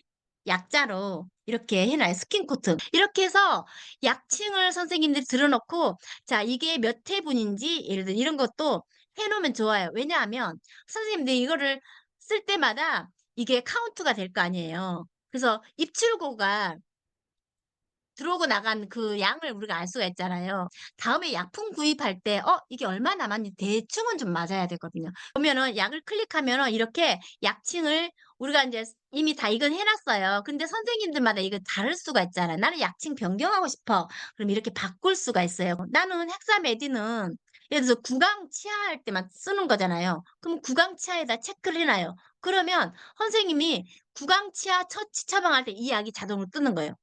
약자로 이렇게 해 놔요. 스킨 코튼. 이렇게 해서 약칭을 선생님들이 들어 놓고 자 이게 몇 회분인지 예를 들어 이런 것도 해 놓으면 좋아요. 왜냐하면 선생님들이 이거를 쓸 때마다 이게 카운트가 될 거 아니에요. 그래서 입출고가 들어오고 나간 그 양을 우리가 알 수가 있잖아요. 다음에 약품 구입할 때 이게 얼마 남았는지 대충은 좀 맞아야 되거든요. 보면은 약을 클릭하면은 이렇게 약칭을 우리가 인제 이미 다 이건 해 놨어요. 근데 선생님들마다 이거 다를 수가 있잖아요. "나는 약칭 변경하고 싶어." 그럼 이렇게 바꿀 수가 있어요. 나는 헥사메딘은 예를 들어서 구강 치아할 때만 쓰는 거잖아요. 그럼 구강 치아에다 체크를 해 놔요. 그러면 선생님이 구강 치아 처치 처방할 때 이 약이 자동으로 뜨는 거예요.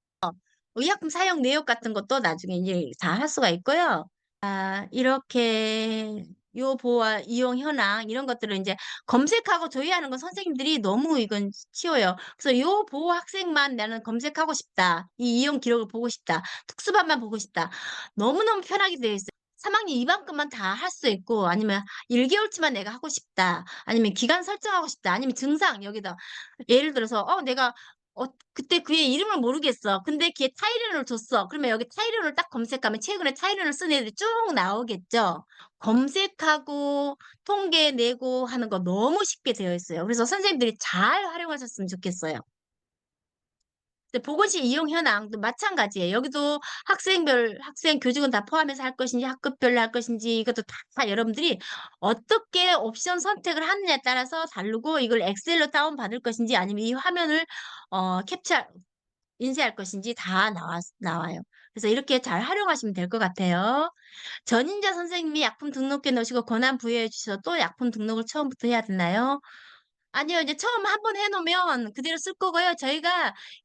의약품 사용 내역 같은 것도 나중에 이제 다 할 수가 있고요. 이렇게 요 보호와 이용 현황 이런 것들을 인제 검색하고 조회하는 건 선생님들이 너무 이건 쉬워요. 그래서 요 보호 학생만 나는 검색하고 싶다. 이 이용 기록을 보고 싶다. 특수반만 보고 싶다. 너무너무 편하게 되어 있어요. 3 학년 2 반급만 다 할 수 있고 아니면 1 개월치만 내가 하고 싶다. 아니면 기간 설정하고 싶다. 아니면 증상 여기다 예를 들어서 내가 그때 그 애 이름을 모르겠어. 근데 걔 타이레놀을 줬어. 그러면 여기 타이레놀 딱 검색하면 최근에 타이레놀 쓴 애들이 쭉 나오겠죠. 검색하고 통계 내고 하는 거 너무 쉽게 되어 있어요. 그래서 선생님들이 잘 활용하셨으면 좋겠어요. 근데 보건실 이용 현황도 마찬가지예요. 여기도 학생별 학생 교직원 다 포함해서 할 것인지 학급별로 할 것인지 이것도 다 여러분들이 어떻게 옵션 선택을 하느냐에 따라서 다르고 이걸 엑셀로 다운받을 것인지 아니면 이 화면을 캡처 인쇄할 것인지 다 나와요. 그래서 이렇게 잘 활용하시면 될 것 같아요. 전인자 선생님이 약품 등록해 놓으시고 권한 부여해 주셔도 약품 등록을 처음부터 해야 되나요? 아니요. 이제 처음 한번 해 놓으면 그대로 쓸 거고요.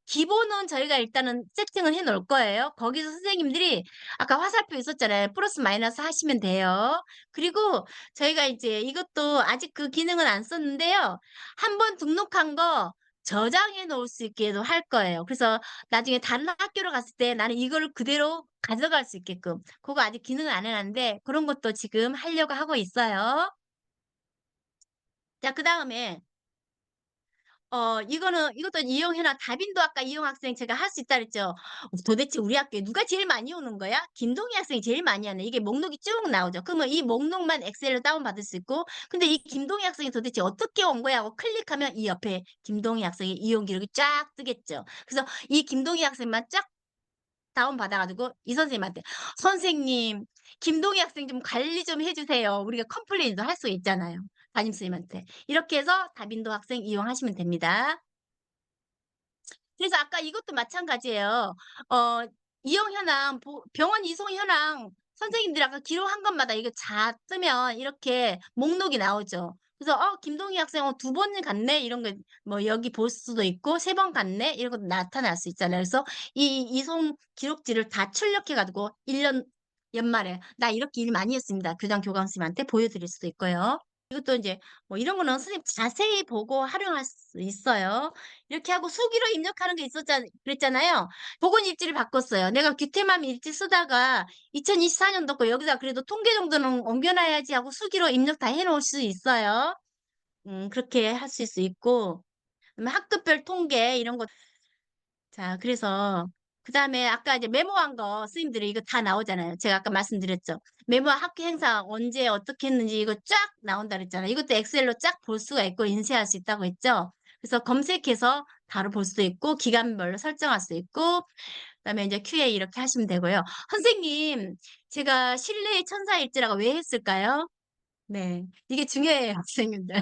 기본은 저희가 일단은 세팅을 해 놓을 거예요. 거기서 선생님들이 아까 화살표 있었잖아요. 플러스 마이너스 하시면 돼요. 그리고 저희가 이제 이것도 아직 그 기능은 안 썼는데요. 한번 등록한 거 저장해 놓을 수 있게도 할 거예요. 그래서 나중에 다른 학교로 갔을 때 나는 이거를 그대로 가져갈 수 있게끔 그거 아직 기능을 안 해 놨는데 그런 것도 지금 하려고 하고 있어요. 자 그다음에 이것도 이용해 놔 다빈도 아까 이용 학생 제가 할 수 있다 그랬죠. 도대체 우리 학교에 누가 제일 많이 오는 거야? 김동희 학생이 제일 많이 하네. 이게 목록이 쭉 나오죠. 그러면 이 목록만 엑셀로 다운받을 수 있고 근데 이 김동희 학생이 도대체 어떻게 온 거야 하고 클릭하면 이 옆에 김동희 학생의 이용 기록이 쫙 뜨겠죠. 그래서 이 김동희 학생만 쫙 다운받아 가지고 이 선생님한테 "선생님 김동희 학생 좀 관리 좀 해 주세요." 우리가 컴플레인도 할 수 있잖아요, 담임 선생님한테. 이렇게 해서 다빈도 학생 이용하시면 됩니다. 그래서 아까 이것도 마찬가지예요. 어 이용 현황 병원 이송 현황 선생님들이 아까 기록한 것마다 이거 자 뜨면 이렇게 목록이 나오죠. 그래서 '김동희 학생 두 번 갔네.' 이런 거 뭐 여기 볼 수도 있고 '세 번 갔네.' 이런 것도 나타날 수 있잖아요. 그래서 이 이송 기록지를 다 출력해 가지고 1년 연말에 "나 이렇게 일 많이 했습니다." 교장 교감 선생님한테 보여드릴 수도 있고요. 이것도 인제 뭐 이런 거는 선생님 자세히 보고 활용할 수 있어요. 이렇게 하고 수기로 입력하는 게 그랬잖아요. 보건 일지를 바꿨어요. 내가 귀태맘 일지 쓰다가 2024 년도 거 여기다 그래도 통계 정도는 옮겨 놔야지 하고 수기로 입력 다 해 놓을 수 있어요. 그렇게 하실 수 있고 그다음에 학급별 통계 이런 거 그래서 그다음에 아까 이제 메모한 거 선생님들이 이거 다 나오잖아요. 제가 아까 말씀드렸죠. 메모와 학교 행사 언제 어떻게 했는지 이거 쫙 나온다 그랬잖아요. 이것도 엑셀로 쫙 볼 수가 있고 인쇄할 수 있다고 했죠. 그래서 검색해서 바로 볼 수도 있고 기간별로 설정할 수 있고 그다음에 인제 QA 이렇게 하시면 되고요. 선생님 제가 실내의 천사일지라고 왜 했을까요? 네. 이게 중요해요 선생님들.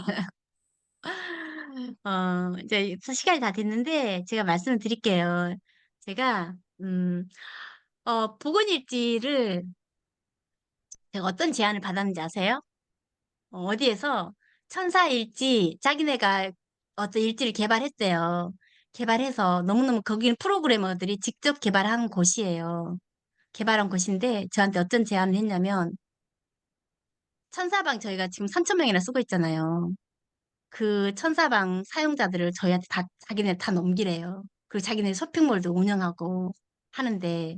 이제 시간이 다 됐는데 제가 말씀을 드릴게요. 제가 보건일지를 제가 어떤 제안을 받았는지 아세요? 어디에서 천사일지 자기네가 어떤 일지를 개발했대요. 개발해서 너무너무 거기는 프로그래머들이 직접 개발한 곳이에요. 개발한 곳인데 저한테 어떤 제안을 했냐면 천사방 저희가 지금 3천 명이나 쓰고 있잖아요. 그 천사방 사용자들을 저희한테 다 자기네 다 넘기래요. 그리고 자기네 쇼핑몰도 운영하고 하는데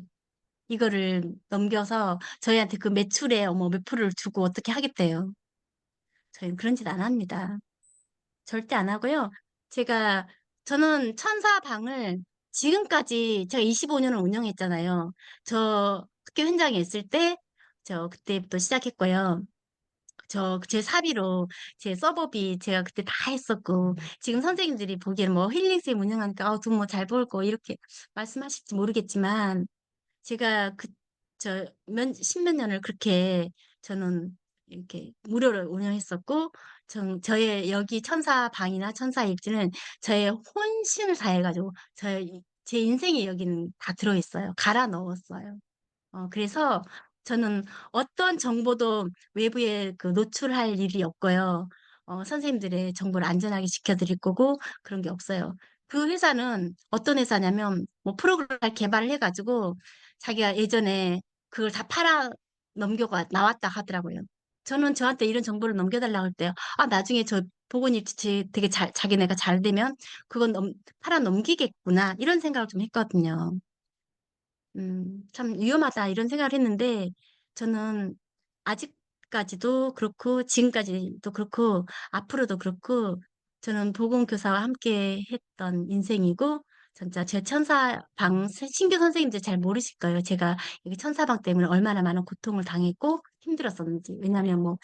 이거를 넘겨서 저희한테 그 매출의 몇 프로를 주고 어떻게 하겠대요. 저희는 그런 짓 안 합니다. 절대 안 하고요. 제가 저는 천사방을 지금까지 제가 25 년을 운영했잖아요. 저 학교 현장에 있을 때 그때부터 시작했고요. 제 사비로 제 서버비 제가 그때 다 했었고 지금 선생님들이 보기에는 뭐 힐링쌤 운영하니까 돈 뭐 잘 벌고 이렇게 말씀하실지 모르겠지만 제가 십몇 년을 그렇게 저는 이렇게 무료로 운영했었고 저의 여기 천사방이나 천사일지는 저의 혼신을 다해 가지고 제 인생이 여기는 다 들어 있어요. 갈아 넣었어요. 그래서 저는 어떤 정보도 외부에 노출할 일이 없고요. 선생님들의 정보를 안전하게 지켜 드릴 거고 그런 게 없어요. 그 회사는 어떤 회사냐면 뭐 프로그램을 개발을 해 가지고 자기가 예전에 그걸 다 팔아 넘겨 나왔다 하더라고요. 저는 저한테 이런 정보를 넘겨 달라고 할 때요. '아 나중에 저 보건일지 되게 잘 자기네가 잘 되면 그건 팔아 넘기겠구나.' 이런 생각을 좀 했거든요. '참 위험하다.' 이런 생각을 했는데 저는 아직까지도 그렇고 지금까지도 그렇고 앞으로도 그렇고 저는 보건교사와 함께 했던 인생이고 진짜 제 천사방 신규 선생님들 잘 모르실 거예요. 제가 여기 천사방 때문에 얼마나 많은 고통을 당했고 힘들었었는지. 왜냐하면 뭐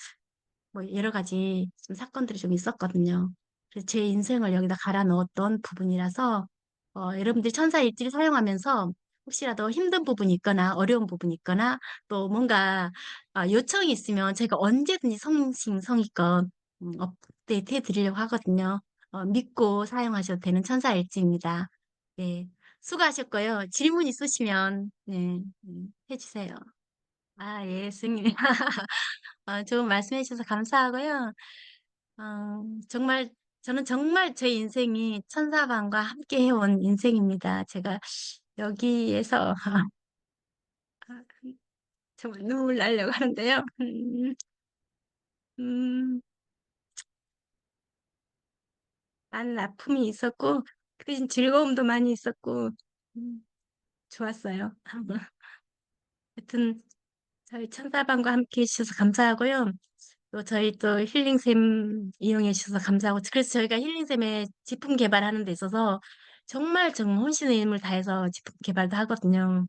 여러 가지 좀 사건들이 좀 있었거든요. 그래서 제 인생을 여기다 갈아 넣었던 부분이라서 여러분들이 천사일지를 사용하면서 혹시라도 힘든 부분이 있거나 어려운 부분이 있거나 또 뭔가 요청이 있으면 제가 언제든지 성심성의껏 업데이트 해 드리려고 하거든요. 믿고 사용하셔도 되는 천사일지입니다. 네. 수고하셨고요. 질문 있으시면 네, 해주세요. 아, 예, 승님. 좋은 말씀해 주셔서 감사하고요. 정말, 저는 정말 제 인생이 천사반과 함께 해온 인생입니다. 제가 여기에서 정말 눈물 나려고 하는데요. 음, 많은 아픔이 있었고, 그 대신 즐거움도 많이 있었고, 음, 좋았어요. 하여튼, 저희 천사반과 함께 해주셔서 감사하고요. 또 저희 또 힐링샘 이용해 주셔서 감사하고, 그래서 저희가 힐링샘에 제품 개발하는 데 있어서 정말 혼신의 힘을 다해서 제품 개발도 하거든요.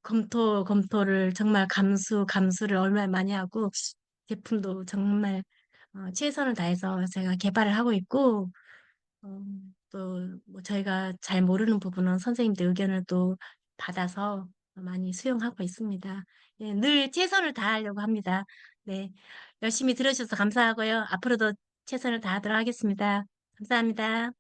검토를 정말 감수를 얼마나 많이 하고, 제품도 정말 최선을 다해서 제가 개발을 하고 있고, 어, 또뭐 저희가 잘 모르는 부분은 선생님들 의견을 또 받아서 많이 수용하고 있습니다. 예, 늘 최선을 다하려고 합니다. 네, 열심히 들어주셔서 감사하고요. 앞으로도 최선을 다하도록 하겠습니다. 감사합니다.